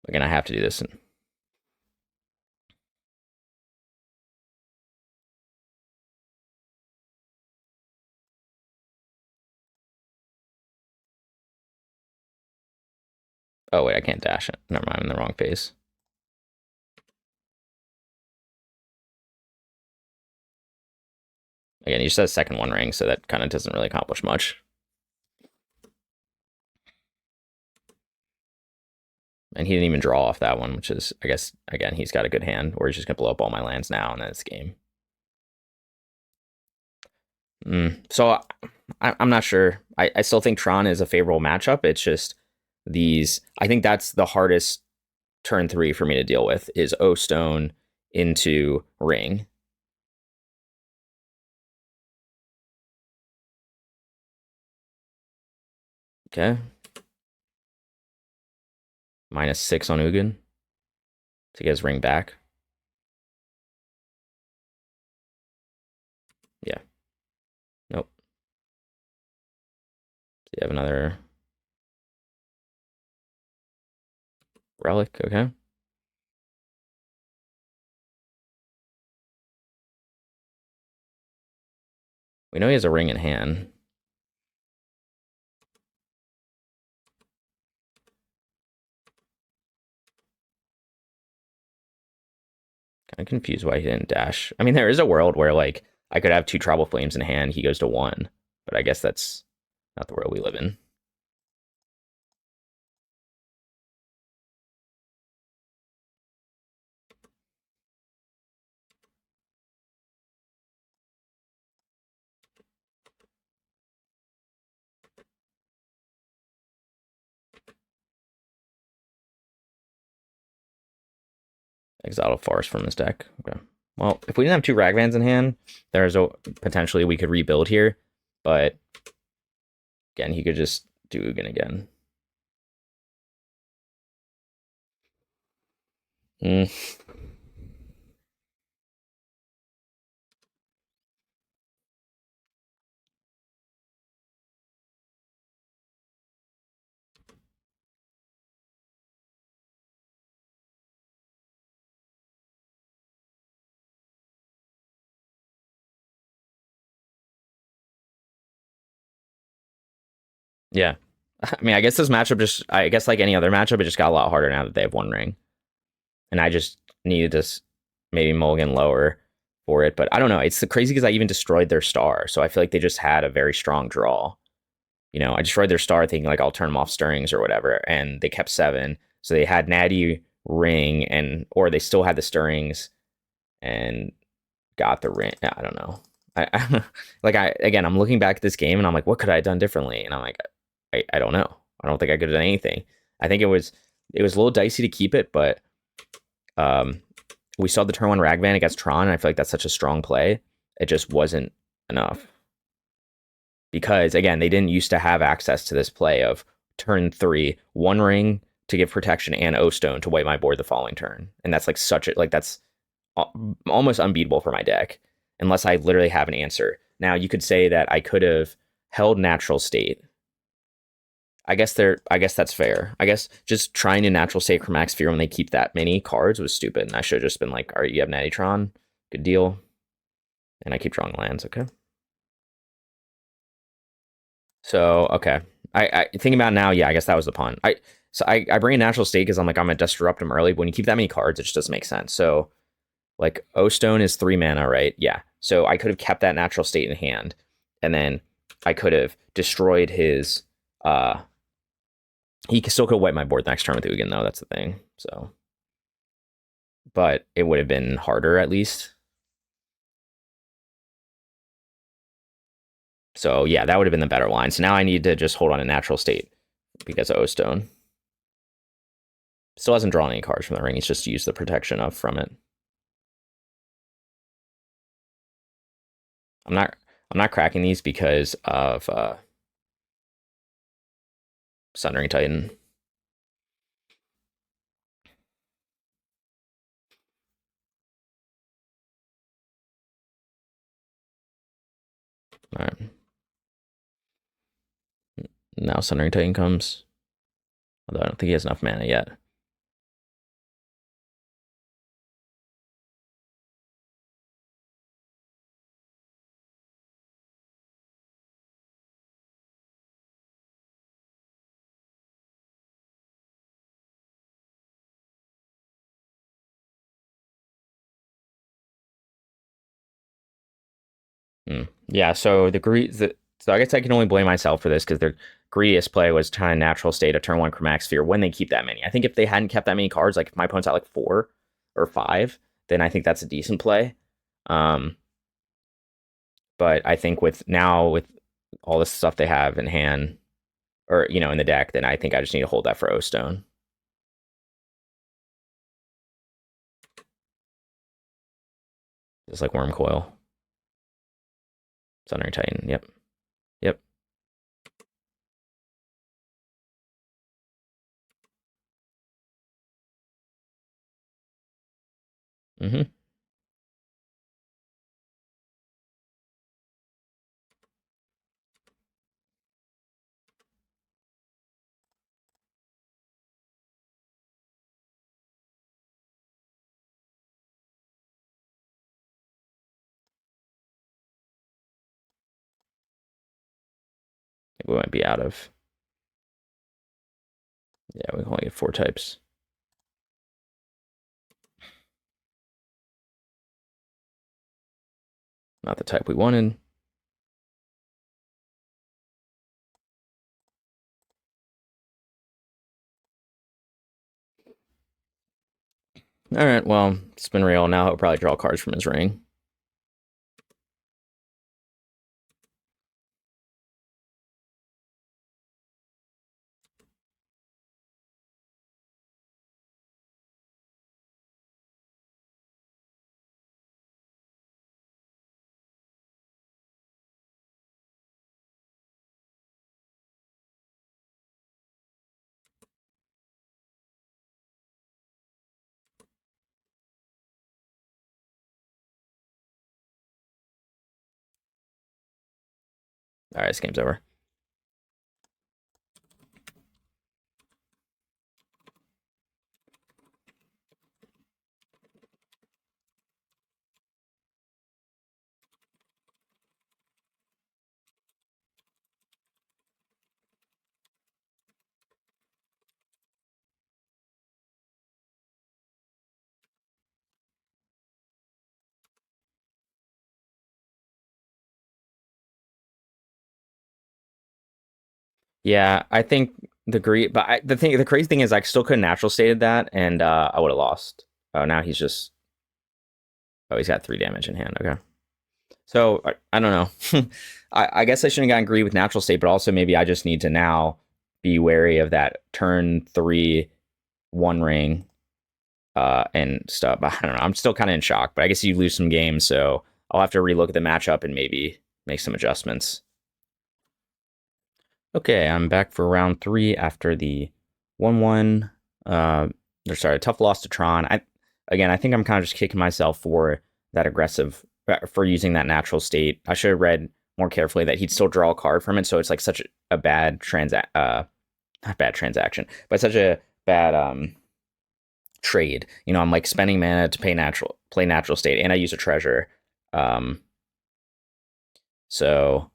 Again, I have to do this. Oh, wait, I can't dash it. Never mind, I'm in the wrong phase. Again, he just has second one ring, so that kind of doesn't really accomplish much. And he didn't even draw off that one, which is, I guess, again, he's got a good hand, or he's just going to blow up all my lands now, and then it's game. So I'm not sure. I still think Tron is a favorable matchup. It's just these, I think that's the hardest turn 3 for me to deal with, is O-Stone into ring. Okay. -6 on Ugin to get his ring back. Yeah. Nope. So you have another relic, okay. We know he has a ring in hand. Kind of confused why he didn't dash. I mean, there is a world where like I could have 2 Tribal Flames in hand, he goes to 1, but I guess that's not the world we live in. Exile Forest from his deck. Okay. Well, if we didn't have 2 Ragavans in hand, there's a potentially we could rebuild here, but again, he could just do Ugin again. Yeah. I mean, I guess this matchup just, I guess like any other matchup, it just got a lot harder now that they have 1 ring. And I just needed to maybe mulligan lower for it. But I don't know. It's crazy because I even destroyed their star, so I feel like they just had a very strong draw. You know, I destroyed their star thinking like I'll turn them off stirrings or whatever, and they kept 7. So they had Natty ring or they still had the stirrings and got the ring. I don't know. I'm looking back at this game and I'm like, what could I have done differently? And I'm like, I don't know. I don't think I could have done anything. I think it was a little dicey to keep it, but we saw the turn 1 Ragavan against Tron, and I feel like that's such a strong play. It just wasn't enough. Because again, they didn't used to have access to this play of turn 3, 1 ring to give protection and O-Stone to wipe my board the following turn. And that's like that's almost unbeatable for my deck, unless I literally have an answer. Now you could say that I could have held Natural State. I guess that's fair. I guess just trying to Natural State Chromatic Sphere when they keep that many cards was stupid. And I should have just been like, all right, you have Natty Tron, good deal. And I keep drawing lands, okay. So okay, I thinking about it now, yeah, I guess that was the pun. I bring a Natural State because I'm like I'm gonna disrupt them early. But when you keep that many cards, it just doesn't make sense. So like O-Stone is 3 mana, right? Yeah. So I could have kept that Natural State in hand, and then I could have destroyed his. He still could wipe my board next turn with Ugin, though. That's the thing. So, but it would have been harder at least. So yeah, that would have been the better line. So now I need to just hold on a Natural State because of O-Stone. Still hasn't drawn any cards from the ring. He's just used the protection up from it. I'm not cracking these because of Sundering Titan. All right. Now Sundering Titan comes. Although I don't think he has enough mana yet. Yeah, so I guess I can only blame myself for this because their greediest play was trying to Natural State a turn 1 Chromatic Sphere when they keep that many. I think if they hadn't kept that many cards, like if my opponent's at like 4 or 5, then I think that's a decent play. But I think with all this stuff they have in hand, or in the deck, then I think I just need to hold that for O-Stone. Just like Worm Coil. Sundering Titan, yep. Yep. Mm-hmm. We might be out of. Yeah, we can only get 4 types. Not the type we wanted. All right, well, it's been real. Now he'll probably draw cards from his ring. All right, this game's over. Yeah, I think the great, but the crazy thing is I still could have natural stated that, and I would have lost. Oh, now he's just. Oh, he's got 3 damage in hand. Okay. So I don't know. I guess I shouldn't have gotten greedy with natural state, but also maybe I just need to now be wary of that turn 3 One Ring and stuff. I don't know. I'm still kind of in shock, but I guess you lose some games, so I'll have to relook at the matchup and maybe make some adjustments. Okay, I'm back for round 3 after the 1-1. Sorry, a tough loss to Tron. I think I'm kind of just kicking myself for that aggressive, for using that natural state. I should have read more carefully that he'd still draw a card from it, so it's like such a bad not bad transaction, but such a bad trade. You know, I'm like spending mana to play natural state, and I use a treasure. So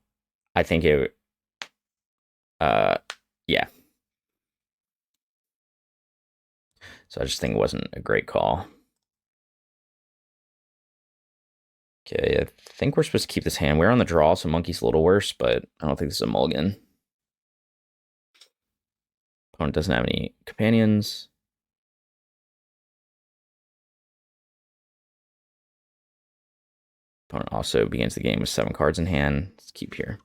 I think it yeah. So I just think it wasn't a great call. Okay, I think we're supposed to keep this hand. We're on the draw, so Monkey's a little worse, but I don't think this is a mulligan. Opponent doesn't have any companions. Opponent also begins the game with 7 cards in hand. Let's keep here.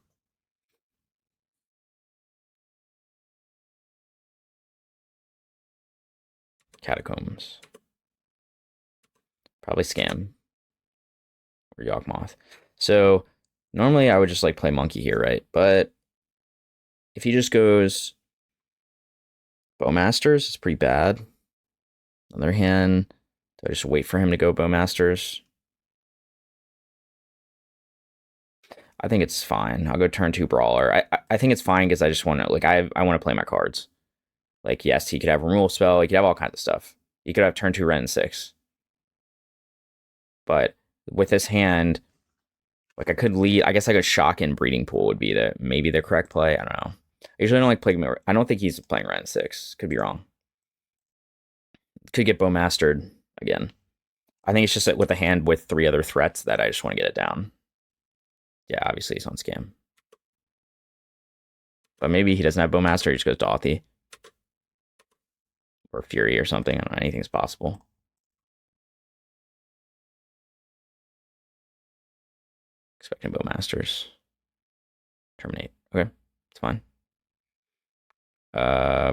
Catacombs. Probably Scam. Or Yawgmoth. So normally I would just like play Monkey here, right? But if he just goes Bowmasters, it's pretty bad. On the other hand, do I just wait for him to go Bowmasters? I think it's fine. I'll go turn 2 Brawler. I think it's fine because I just want to, like, I want to play my cards. Like, yes, he could have removal spell. He could have all kinds of stuff. He could have turn 2 Ren 6. But with this hand, like, I could lead. I guess I could shock in Breeding Pool would be maybe the correct play. I don't know. I usually don't like playing. I don't think he's playing Ren 6. Could be wrong. Could get Bowmastered again. I think it's just that with a hand with 3 other threats that I just want to get it down. Yeah, obviously he's on Scam. But maybe he doesn't have Bowmaster. He just goes Dothy. Or Fury or something. I don't know. Anything's possible. Expecting Bowmasters. Terminate. Okay. It's fine.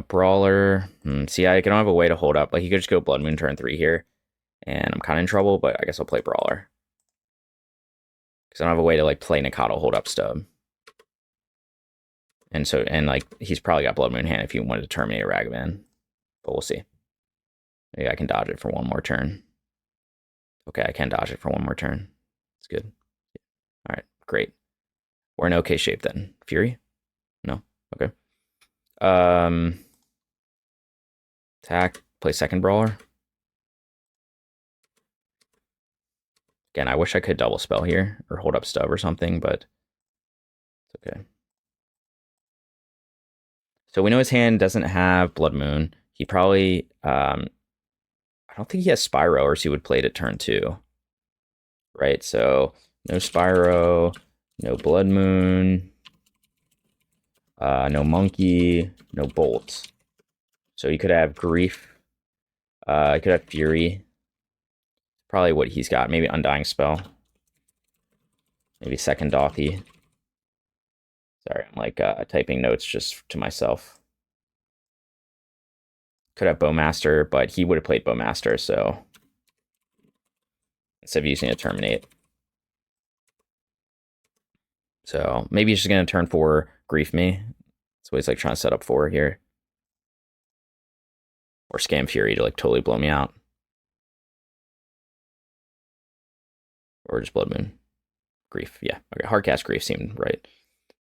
Brawler. See, I don't have a way to hold up. Like, he could just go Blood Moon turn 3 here. And I'm kind of in trouble, but I guess I'll play Brawler. Because I don't have a way to, like, play Nacatl hold up stub. And like, he's probably got Blood Moon hand if he wanted to terminate a Ragavan. But we'll see. Maybe I can dodge it for 1 more turn. Okay, I can dodge it for 1 more turn. It's good. All right, great. We're in okay shape then. Fury? No? Okay. Attack. Play second Brawler. Again, I wish I could double spell here or hold up stub or something, but it's okay. So we know his hand doesn't have Blood Moon. He probably, I don't think he has Spyro, or else he would play it at turn 2. Right, so no Spyro, no Blood Moon, no Monkey, no Bolt. So he could have Grief. He could have Fury. Probably what he's got. Maybe Undying Spell. Maybe second Dothy. Sorry, I'm like typing notes just to myself. Could have Bowmaster, but he would have played Bowmaster, so instead of using it to terminate. So maybe he's just going to turn 4 Grief me. That's what he's like trying to set up for here. Or Scam Fury to like totally blow me out. Or just Blood Moon. Grief, yeah. Okay, Hardcast Grief seemed right.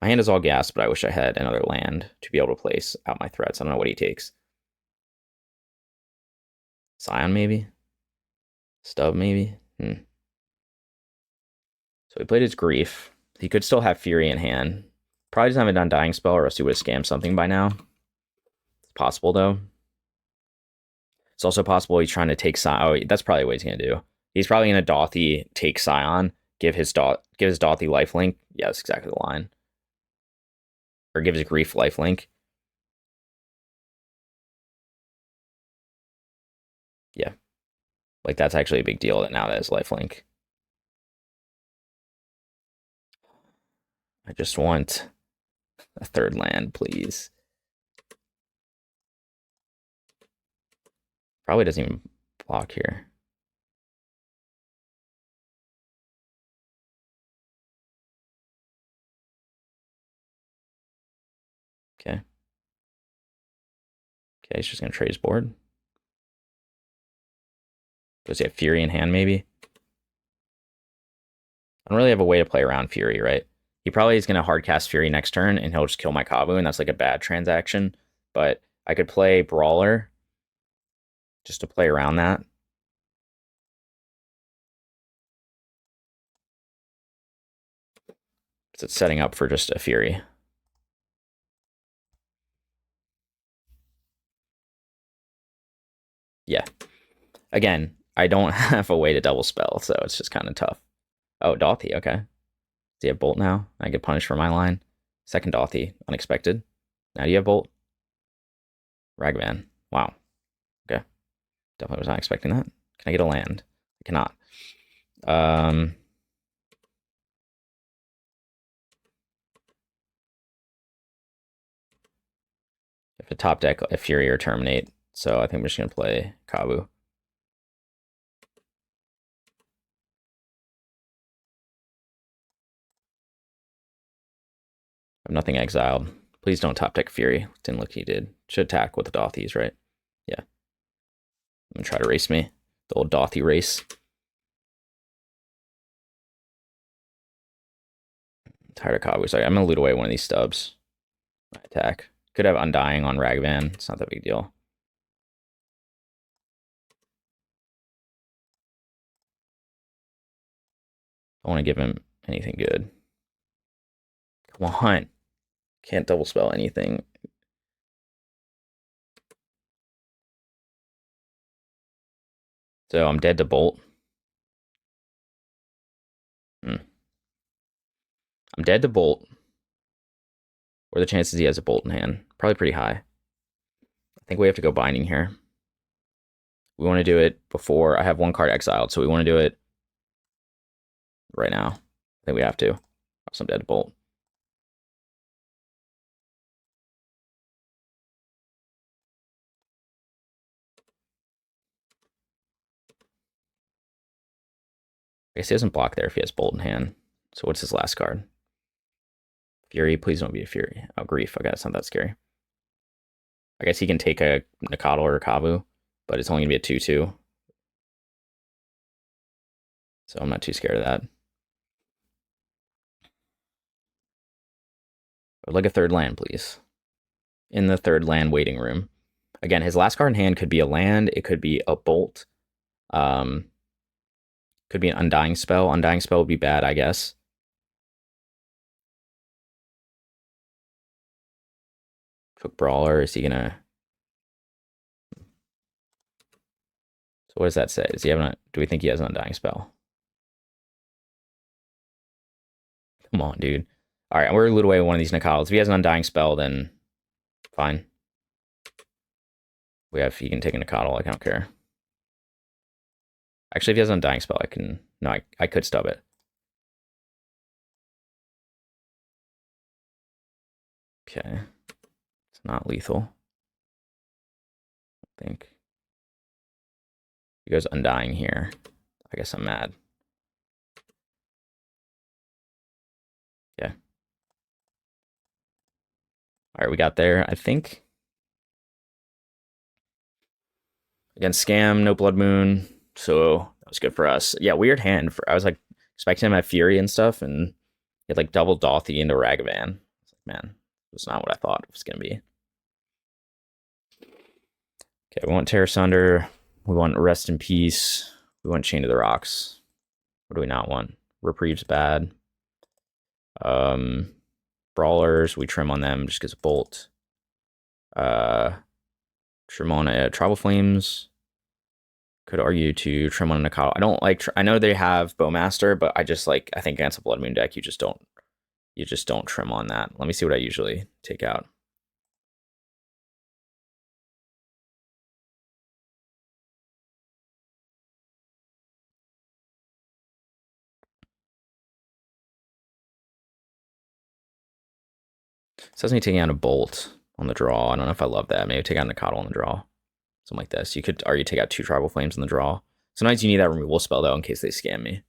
My hand is all gas, but I wish I had another land to be able to place out my threats. I don't know what he takes. Scion, maybe? Stub, maybe? So he played his Grief. He could still have Fury in hand. Probably doesn't have an Undying Spell, or else he would have scammed something by now. It's possible, though. It's also possible he's trying to take Scion. Oh, that's probably what he's going to do. He's probably going to Dothy, take Scion, give his Dothy lifelink. Yeah, that's exactly the line. Or give his Grief lifelink. Like, that's actually a big deal that now that is lifelink. I just want a third land, please. Probably doesn't even block here. Okay. Okay, he's just gonna trade his board. Does he have Fury in hand, maybe? I don't really have a way to play around Fury, right? He probably is gonna hardcast Fury next turn, and he'll just kill my Kavu, and that's like a bad transaction. But I could play Brawler just to play around that. So it's setting up for just a Fury. Yeah. Again, I don't have a way to double spell, so it's just kind of tough. Oh, Dothy, okay. Does he have Bolt now? I get punished for my line. Second Dothy, unexpected. Now do you have Bolt? Ragavan. Wow. Okay. Definitely was not expecting that. Can I get a land? I cannot. If a top deck, a Fury or Terminate. So I think I'm just going to play Kavu. I have nothing exiled. Please don't top deck Fury. Didn't look he did. Should attack with the Dothys, right? Yeah. I'm going to try to race me. The old Dothy race. I'm tired of Kavu. So I'm going to loot away one of these stubs. My attack. Could have Undying on Ragavan. It's not that big a deal. I want to give him anything good. Come on. Can't double spell anything. So I'm dead to Bolt. I'm dead to Bolt. What are the chances he has a Bolt in hand? Probably pretty high. I think we have to go Binding here. We want to do it before I have one card exiled, so we want to do it right now. I think we have to. So I'm dead to Bolt. I guess he doesn't block there if he has Bolt in hand. So what's his last card? Fury, please don't be a Fury. Oh, Grief. Okay, it's not that scary. I guess he can take a Nacatl or a Kavu, but it's only going to be a 2/2. So I'm not too scared of that. I'd like a third land, please. In the third land waiting room. Again, his last card in hand could be a land. It could be a Bolt. Could be an Undying Spell. Undying Spell would be bad, I guess. Cook Brawler. Is he gonna? So what does that say? Does he have an? Do we think he has an Undying Spell? Come on, dude. All right, we're gonna loot away one of these Nacatls. If he has an Undying Spell, then fine. He can take a Nacatl. I don't care. Actually, if he has an Undying Spell, I can. No, I could stub it. Okay. It's not lethal. I think. He goes Undying here. I guess I'm mad. Yeah. All right, we got there, I think. Against Scam, no Blood Moon. So that was good for us. Yeah, weird hand. I was like expecting him to have Fury and stuff, and he had like double Dothy into Ragavan. I was like, man, it's not what I thought it was gonna be. Okay, we want Tear Asunder. We want Rest in Peace. We want Chain to the Rocks. What do we not want? Reprieve's bad. Brawlers, we trim on them just because of Bolt. Trim on Tribal Flames. Could argue to trim on a Nacatl. I don't like. I know they have Bowmaster, but I just like. I think against a Blood Moon deck, you just don't trim on that. Let me see what I usually take out. Says me taking out a Bolt on the draw. I don't know if I love that. Maybe take out Nacatl on the draw. Something like this. You could already take out 2 Tribal Flames on the draw. Sometimes you need that removal spell, though, in case they scam me.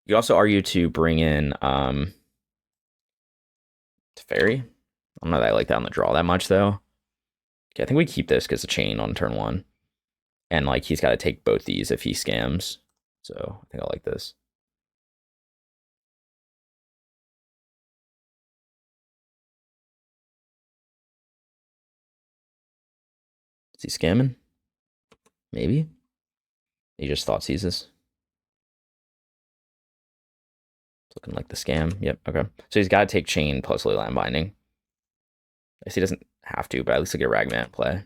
You also argue to bring in Teferi. I don't know that I like that on the draw that much, though. Okay, I think we keep this because it's a chain on turn 1. And, like, he's got to take both these if he scams. So, I think I like this. Is he scamming? Maybe. He just thought seizes. It's looking like the scam. Yep, okay. So he's got to take chain plus Leyline Binding. I guess he doesn't have to, but at least he'll get Ragavan at play.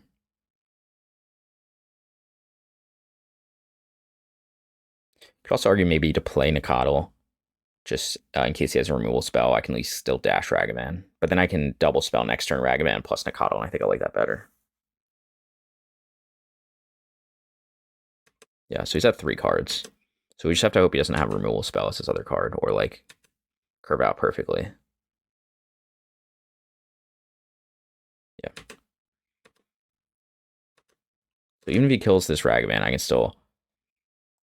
Could also argue maybe to play Nacatl, just in case he has a removal spell. I can at least still dash Ragavan. But then I can double spell next turn Ragavan plus Nacatl, and I think I like that better. Yeah, so he's at 3 cards. So we just have to hope he doesn't have a removal spell as his other card, or like curve out perfectly. Yeah. So even if he kills this Ragavan, I can still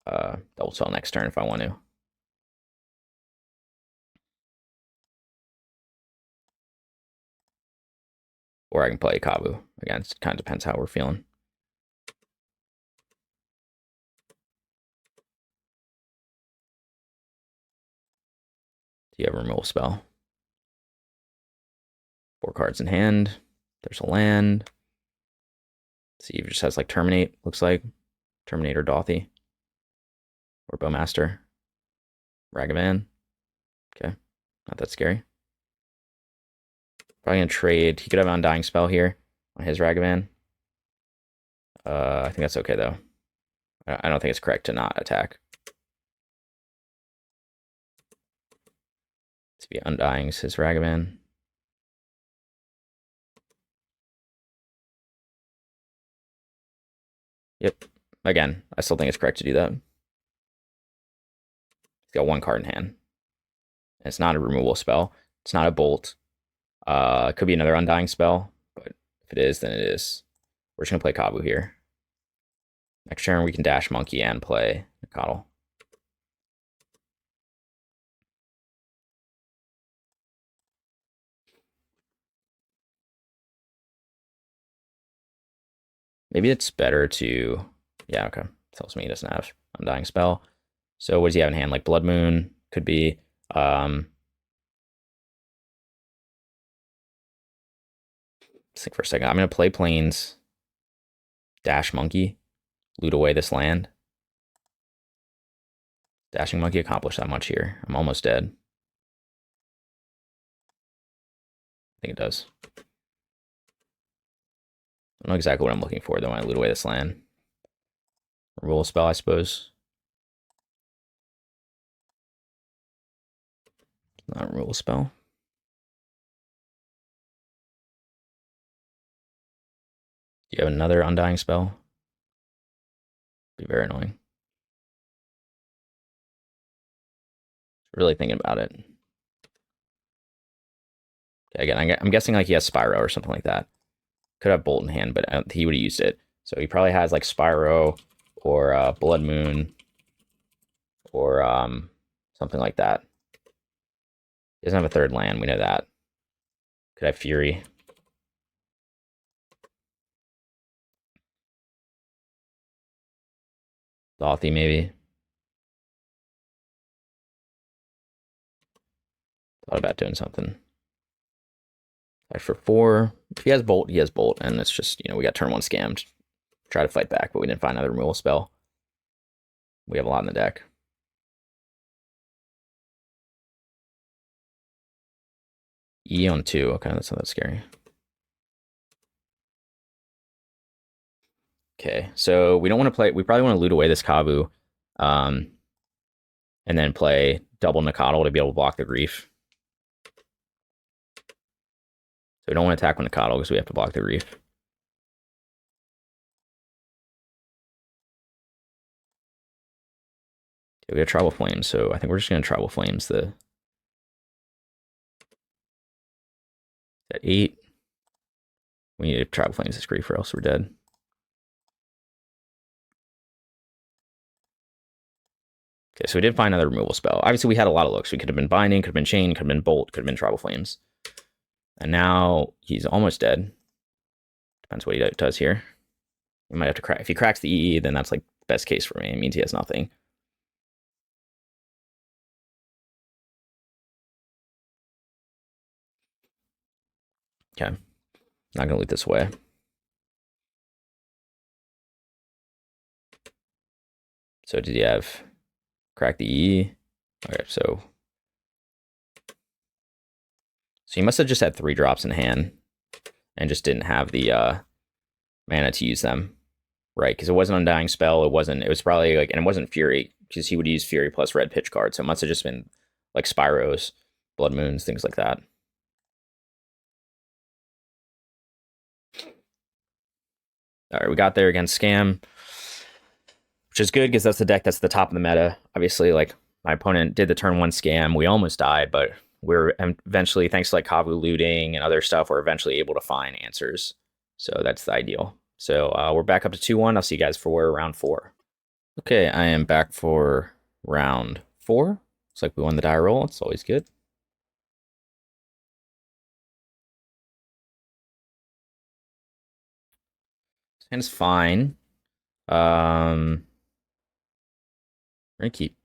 double spell next turn if I want to. Or I can play Kavu. Again, it kind of depends how we're feeling. Do you have a removal spell? 4 cards in hand. There's a land. See, he just has like Terminate, looks like. Terminator Dothy. Or Bowmaster. Ragavan. Okay, not that scary. Probably gonna trade. He could have an Undying Spell here on his Ragavan. I think that's okay though. I don't think it's correct to not attack. Let's be Undying's his Ragavan. Yep. Again, I still think it's correct to do that. He's got 1 card in hand. And it's not a removal spell. It's not a bolt. It could be another Undying spell, but if it is, then it is. We're just gonna play Kavu here. Next turn we can dash Monkey and play Nacatl. Maybe it's better to, yeah, okay. Tells me he doesn't have Undying spell. So what does he have in hand? Like Blood Moon could be. Let's think for a second. I'm gonna play Plains, dash Monkey, loot away this land. Dashing Monkey accomplished that much here. I'm almost dead. I think it does. I don't know exactly what I'm looking for though when I loot away this land. Removal spell, I suppose. Not a removal spell. Do you have another Undying spell? Be very annoying. Really thinking about it. Okay, again, I'm guessing like he has Spyro or something like that. Could have Bolt in hand, but he would have used it. So he probably has like Spyro or Blood Moon or something like that. He doesn't have a 3rd land, we know that. Could have Fury. Dothy maybe. Thought about doing something. 5 for 4. If he has Bolt, he has Bolt, and it's just, we got turn 1 scammed. Try to fight back, but we didn't find another removal spell. We have a lot in the deck. E on 2. Okay, that's not that scary. Okay, so we don't want to play. We probably want to loot away this Kavu, and then play double Nacatl to be able to block the Grief. So we don't want to attack with Nacatl because we have to block the Grief. Okay, we have Tribal Flames, so I think we're just going to Tribal Flames the... At 8. We need to Tribal Flames this grief or else we're dead. Okay, so we did find another removal spell. Obviously, we had a lot of looks. We could have been Binding, could have been Chain, could have been Bolt, could have been Tribal Flames. And now he's almost dead. Depends what he does here. We might have to crack. If he cracks the EE, then that's like best case for me. It means he has nothing. Okay. Not gonna loot this away. So did he have crack the EE? Okay, so he must have just had 3 drops in hand and just didn't have the mana to use them. Right, because it wasn't Undying Spell, it was probably like, and it wasn't Fury, because he would use Fury plus red pitch card, so it must have just been like Spyros, Blood Moons, things like that. Alright, we got there against Scam, which is good, because that's the deck that's the top of the meta. Obviously, like, my opponent did the turn 1 Scam, we almost died, but we're eventually, thanks to like Kavu looting and other stuff, we're eventually able to find answers. So that's the ideal. So we're back up to 2-1. I'll see you guys for round 4. Okay, I am back for round 4. Looks like we won the die roll. It's always good. This hand is fine. We're gonna keep.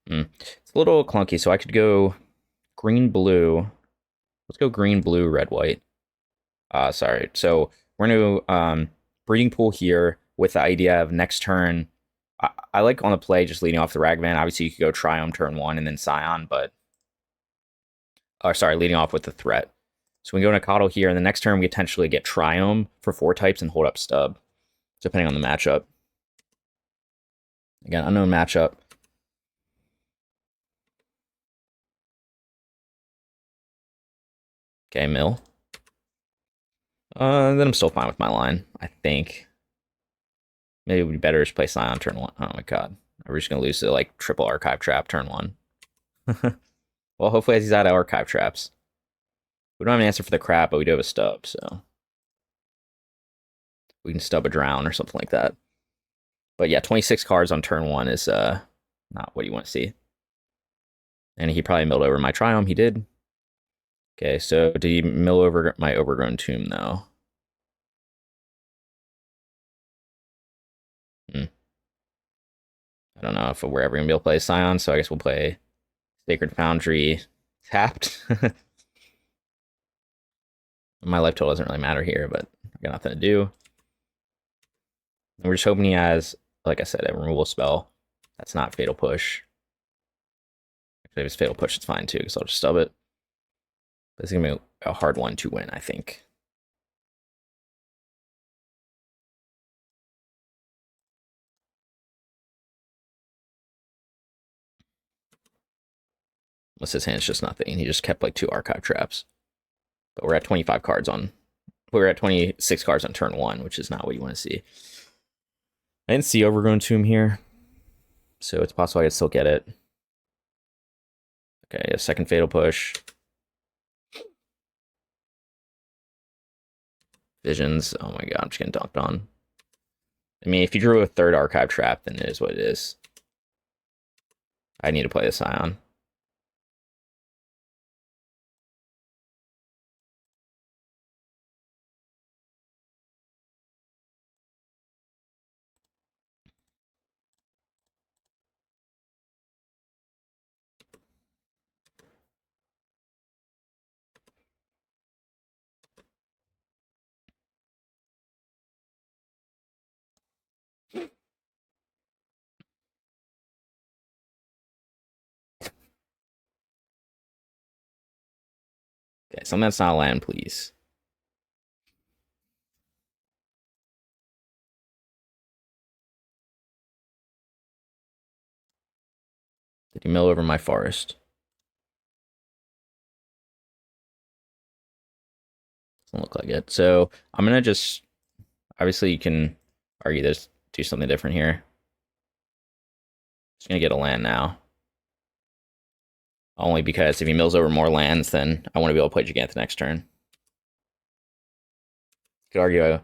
It's a little clunky, so I could go green, blue. Let's go green, blue, red, white. Sorry. So we're gonna breeding pool here with the idea of next turn. I like on the play just leading off the Ragavan. Obviously, you could go Triome turn 1 and then Scion, but sorry, leading off with the threat. So we go Nacatl here, and the next turn we potentially get Triome for 4 types and hold up Stub, depending on the matchup. Again, unknown matchup. Okay, mill. Then I'm still fine with my line, I think. Maybe it would be better to play Scion turn 1. Oh my god. We're just going to lose to, like, triple Archive Trap turn 1. Well, hopefully he's out of Archive Traps. We don't have an answer for the crap, but we do have a Stub, so... we can Stub a Drown or something like that. But yeah, 26 cards on turn 1 is not what you want to see. And he probably milled over my Triome. He did. Okay, so did he mill over my Overgrown Tomb, though? I don't know if we're ever going to be able to play Scion, so I guess we'll play Sacred Foundry tapped. My life total doesn't really matter here, but I got nothing to do. And we're just hoping he has, like I said, a removal spell. That's not Fatal Push. Actually, if it's Fatal Push, it's fine too, because I'll just stub it. But it's going to be a hard one to win, I think. Unless his hand's just nothing. He just kept like 2 Archive Traps. But we're at 25 cards on... we're at 26 cards on turn 1, which is not what you want to see. I didn't see Overgrown Tomb here, so it's possible I could still get it. Okay, a second Fatal Push. Visions. Oh my god, I'm just getting dunked on. I mean, if you drew a 3rd Archive Trap, then it is what it is. I need to play the Scion. Okay, something that's not a land, please. Did he mill over my forest? Doesn't look like it. So I'm going to just Obviously, you can argue this, do something different here. Just gonna get a land now. Only because if he mills over more lands, then I want to be able to play Jegantha next turn. Could argue I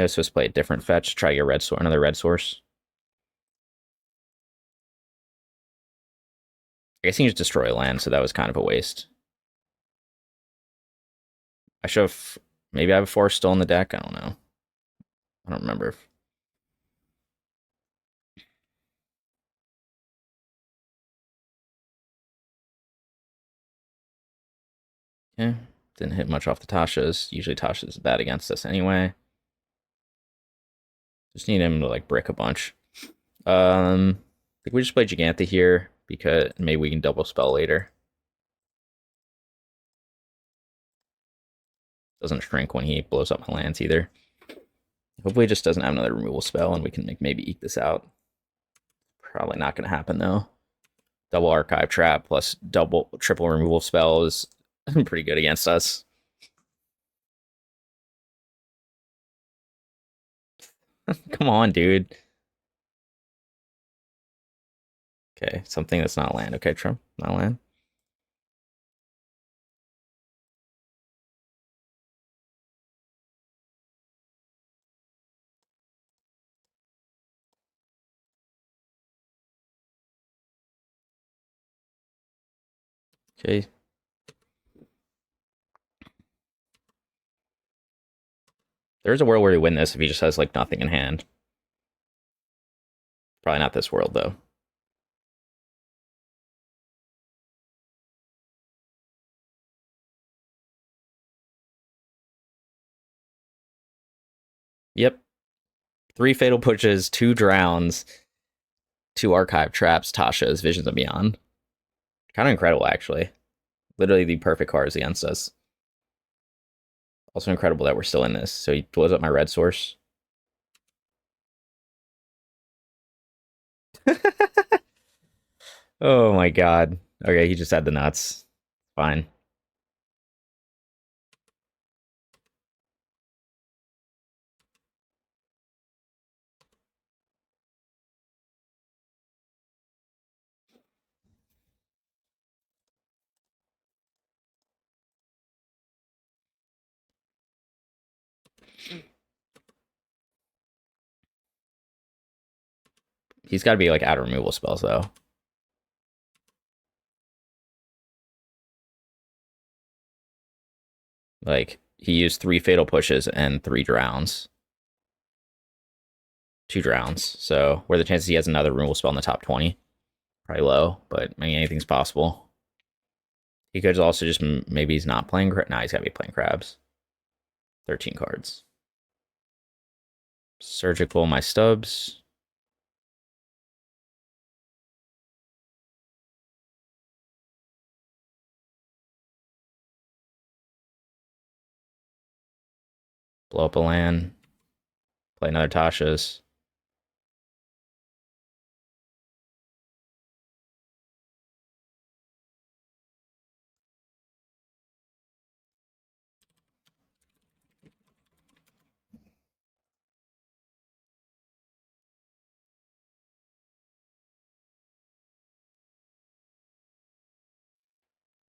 was supposed to play a different fetch, try to get red source, another red source. I guess he can just destroy land, so that was kind of a waste. I should have, maybe I have a forest still in the deck. I don't know. I don't remember. Yeah, didn't hit much off the Tasha's. Usually Tasha's bad against us anyway. Just need him to like brick a bunch. I think we just play Jegantha here because maybe we can double spell later. Doesn't shrink when he blows up my lands either. Hopefully it just doesn't have another removal spell and we can maybe eke this out. Probably not going to happen though. Double archive trap plus triple removal spell is pretty good against us. Come on, dude. Okay, something that's not land. Okay, Trump, not land. Okay. There's a world where you win this if he just has like nothing in hand. Probably not this world though. Yep. 3 fatal pushes, 2 drowns, 2 archive traps, Tasha's Visions of Beyond. Kind of incredible, actually. Literally the perfect cards against us. Also incredible that we're still in this. So he blows up my red source. Oh my god. Okay, he just had the nuts. Fine. He's got to be like out of removal spells though. Like he used 3 fatal pushes and 3 drowns. 2 drowns. So where the chances he has another removal spell in the top 20? Probably low, but I mean anything's possible. He could also just maybe he's not playing. Nah, he's got to be playing crabs. 13 cards. Surgical my stubs. Blow up a land. Play another Tasha's.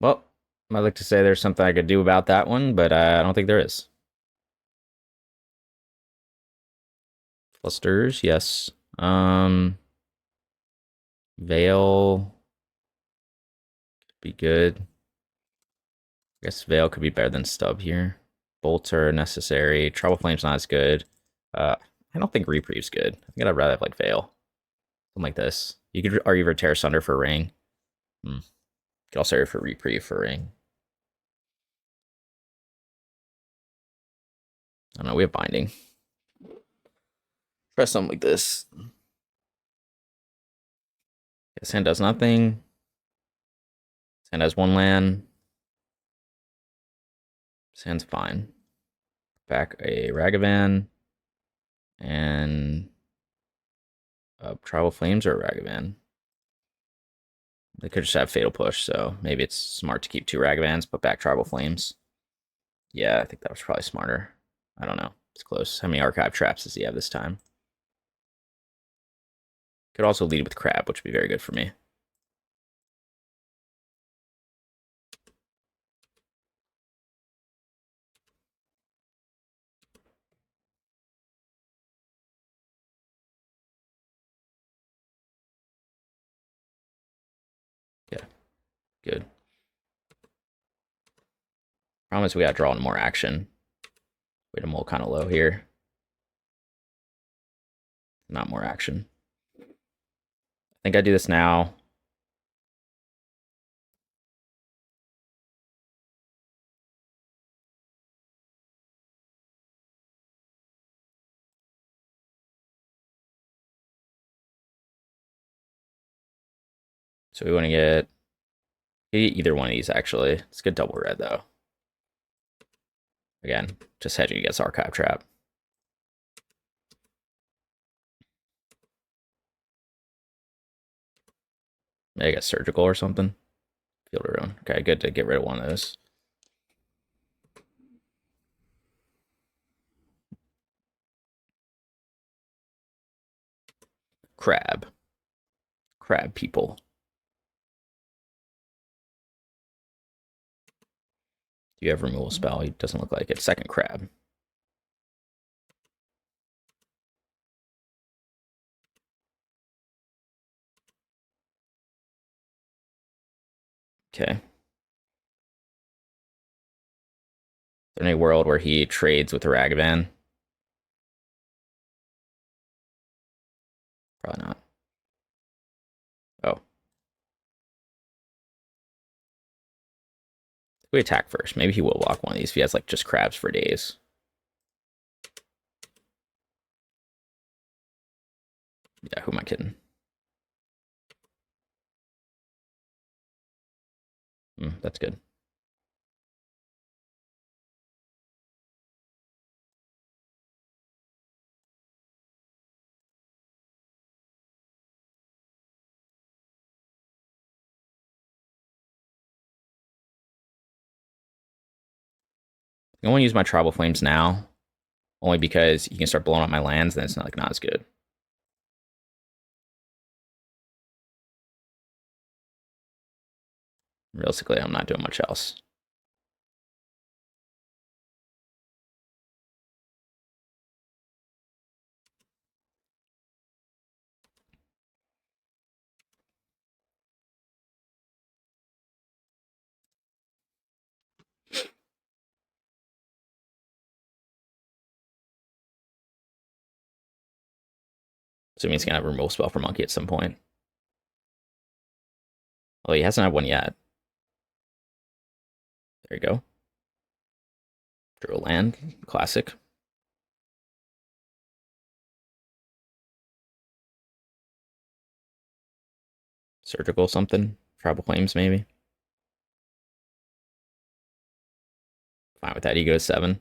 Well, I'd like to say there's something I could do about that one, but I don't think there is. Clusters, yes. Veil could be good. I guess Veil could be better than Stub here. Bolts are necessary. Trouble Flame's not as good. I don't think Reprieve's good. I think I'd rather have like Veil. Something like this. You could argue for Tear Asunder for Ring. You could also argue for Reprieve for Ring. I don't know, we have Binding. Try something like this. This hand does nothing. This hand has 1 land. This hand's fine. Back a Ragavan. And Tribal Flames or Ragavan. They could just have Fatal Push, so maybe it's smart to keep 2 Ragavans, but back Tribal Flames. Yeah, I think that was probably smarter. I don't know. It's close. How many archive traps does he have this time? Could also lead with crab, which would be very good for me. Yeah, good. Problem is we gotta draw in more action. Wait, I'm all kind of low here. Not more action. I think I do this now. So we want to get either one of these, actually. It's good double red, though. Again, just hedging against Archive Trap. Maybe I got Surgical or something. Field of Ruin. Okay, good to get rid of one of those. Crab. Crab people. Do you have removal spell? He doesn't look like it. Second crab. Okay. Is there any world where he trades with the Ragavan? Probably not. Oh. We attack first. Maybe he will walk one of these if he has like just crabs for days. Yeah, who am I kidding? That's good. I want to use my Tribal Flames now, only because you can start blowing up my lands, and it's not as good. Realistically, I'm not doing much else. So it means he's gonna have a removal spell for Monkey at some point. Well, he hasn't had one yet. There you go. Drew a land. Classic. Surgical something. Tribal Flames, maybe. Fine with that. He goes 7.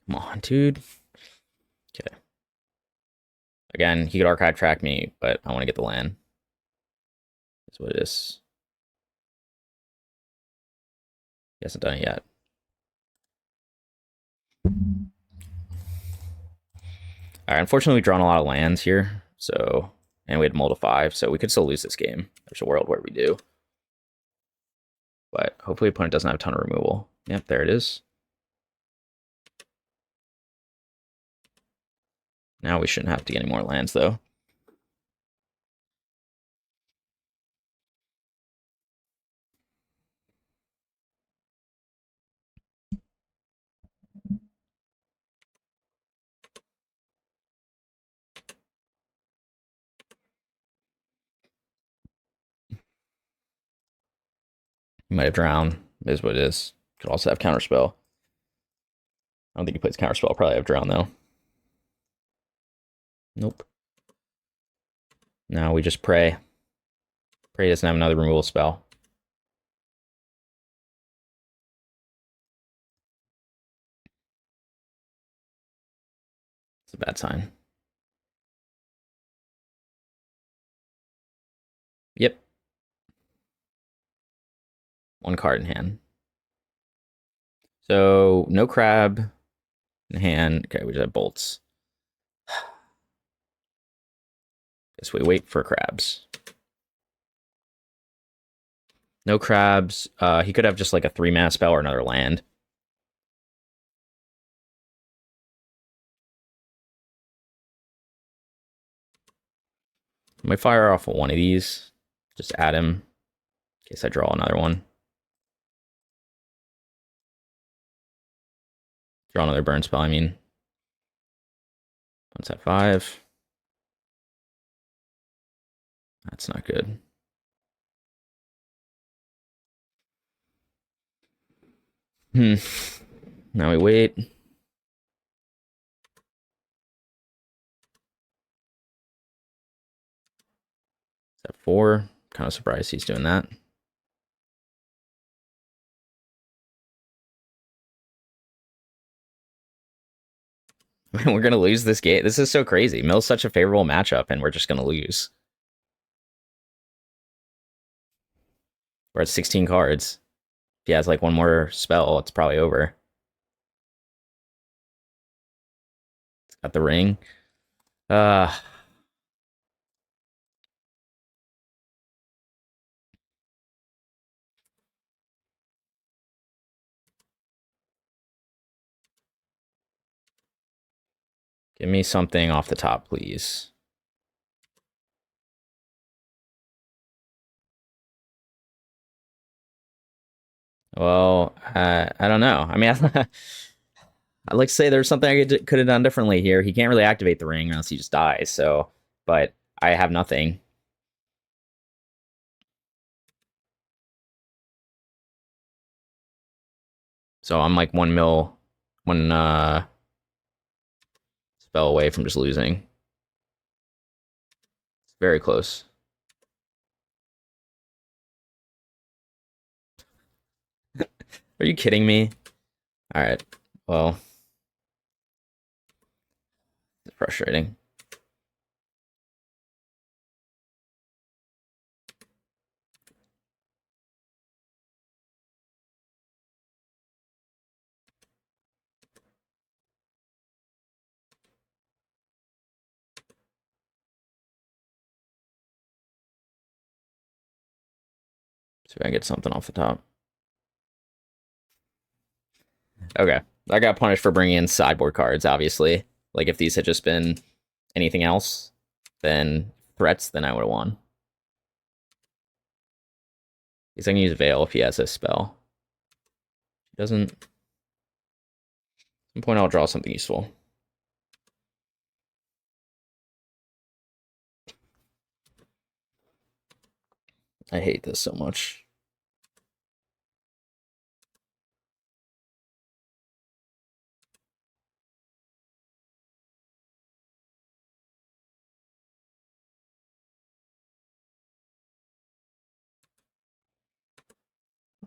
Come on, dude. Okay. Again, he could archive track me, but I want to get the land. That's what it is. He hasn't done it yet. All right, unfortunately, we've drawn a lot of lands here, so and we had mull to 5, so we could still lose this game. There's a world where we do, but hopefully, the opponent doesn't have a ton of removal. Yep, there it is. Now we shouldn't have to get any more lands, though. He might have drowned. It is what it is. Could also have counterspell. I don't think he plays counterspell. Probably have drown though. Nope. Now we just pray. Pray doesn't have another removal spell. It's a bad sign. Yep. One card in hand. So no crab in hand. Okay, we just have bolts. Guess we wait for crabs. No crabs. He could have just like a 3-mana spell or another land. I might fire off one of these. Just add him in case I draw another one. Draw another burn spell, I mean. Once at 5. That's not good. Now we wait. At 4. Kind of surprised he's doing that. We're going to lose this game. This is so crazy. Mill's such a favorable matchup, and we're just going to lose. We're at 16 cards. If he has like one more spell, it's probably over. It's got the ring. Give me something off the top, please. Well, I don't know. I mean, I'd like to say there's something I could have done differently here. He can't really activate the ring unless he just dies. So, but I have nothing. So I'm like one spell away from just losing. It's very close. Are you kidding me? All right. Well, it's frustrating. See if I can get something off the top. Okay. I got punished for bringing in sideboard cards, obviously. Like, if these had just been anything else, then threats, then I would have won. He's going to use Veil if he has a spell. He doesn't. At some point, I'll draw something useful. I hate this so much.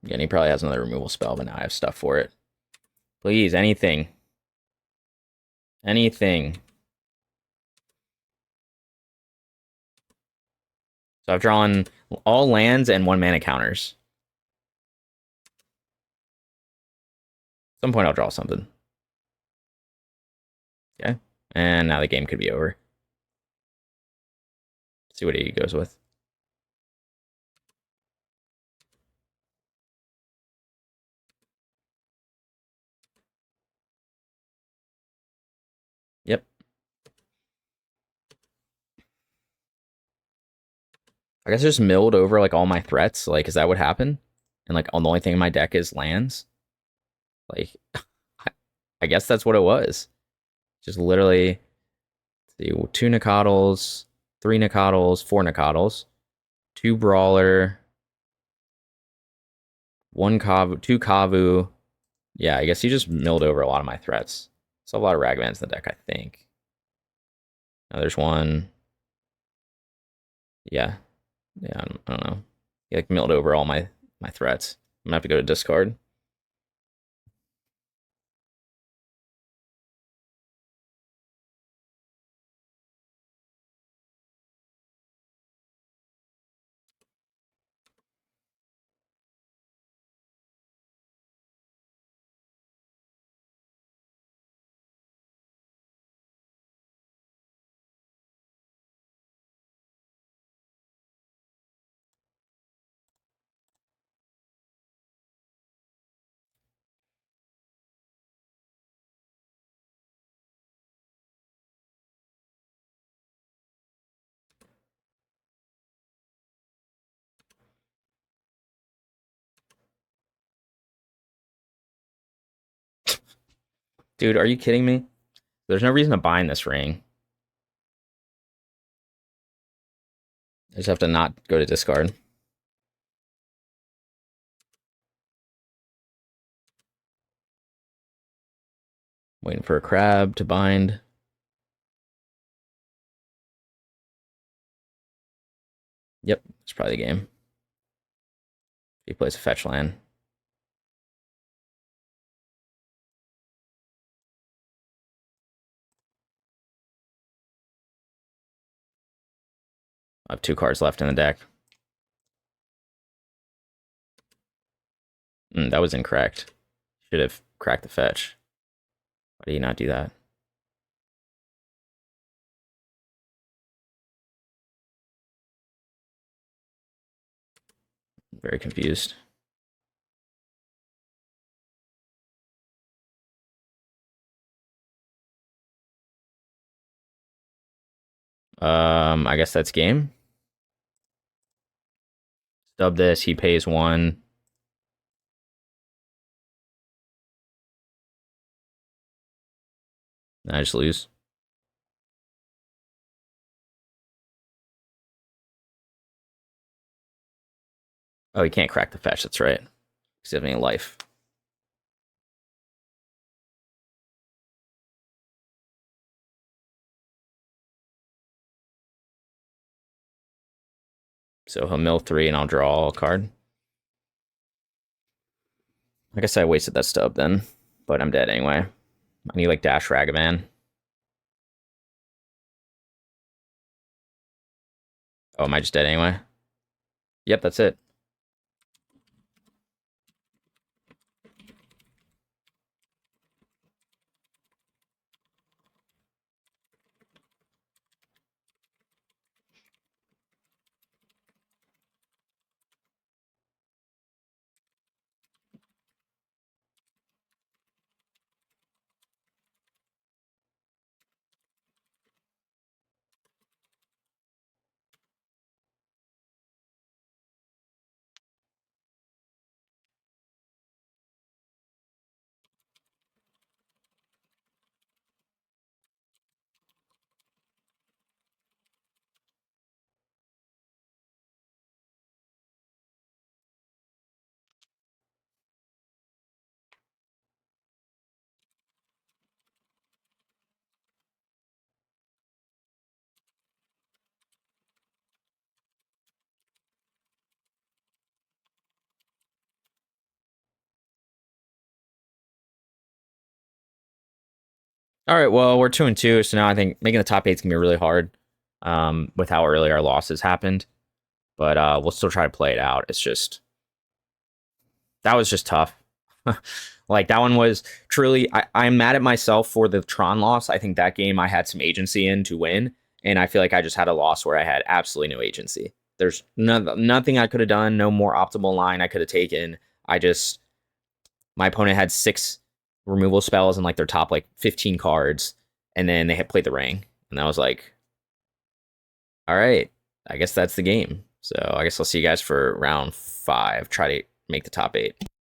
Yeah, and he probably has another removal spell, but now I have stuff for it. Please, anything. Anything. So I've drawn all lands and 1-mana counters. At some point, I'll draw something. Okay. And now the game could be over. Let's see what he goes with. Yep. I guess I just milled over like all my threats. Like, is that what happened? And like, the only thing in my deck is lands. Like, I guess that's what it was. Just literally, see, 2 Nacatls, 3 Nacatls, 4 Nacatls, 2 Brawler, 1 Kavu, 2 Kavu. Yeah, I guess he just milled over a lot of my threats. Still a lot of Ragavans in the deck, I think. Now there's one. Yeah. Yeah, I don't know. He like milled over all my threats. I'm gonna have to go to discard. Dude, are you kidding me? There's no reason to bind this ring. I just have to not go to discard. Waiting for a crab to bind. Yep, it's probably the game. He plays a fetch land. I have 2 cards left in the deck. That was incorrect. Should have cracked the fetch. Why did you not do that? Very confused. I guess that's game. Stub this, he pays 1. I just lose. Oh, he can't crack the fetch, that's right. Because he doesn't have any life. So he'll mill 3 and I'll draw a card. I guess I wasted that stub then, but I'm dead anyway. I need like dash Ragavan. Oh, am I just dead anyway? Yep, that's it. All right, well, we're 2-2, so now I think making the top 8's gonna be really hard with how early our losses happened. But we'll still try to play it out. It's just... that was just tough. Like, that one was truly... I'm mad at myself for the Tron loss. I think that game I had some agency in to win, and I feel like I just had a loss where I had absolutely no agency. There's nothing I could have done, no more optimal line I could have taken. My opponent had 6 removal spells and like their top like 15 cards, and then they had played the ring, and I was like, all right, I guess that's the game. So I guess I'll see you guys for round 5. Try to make the top 8.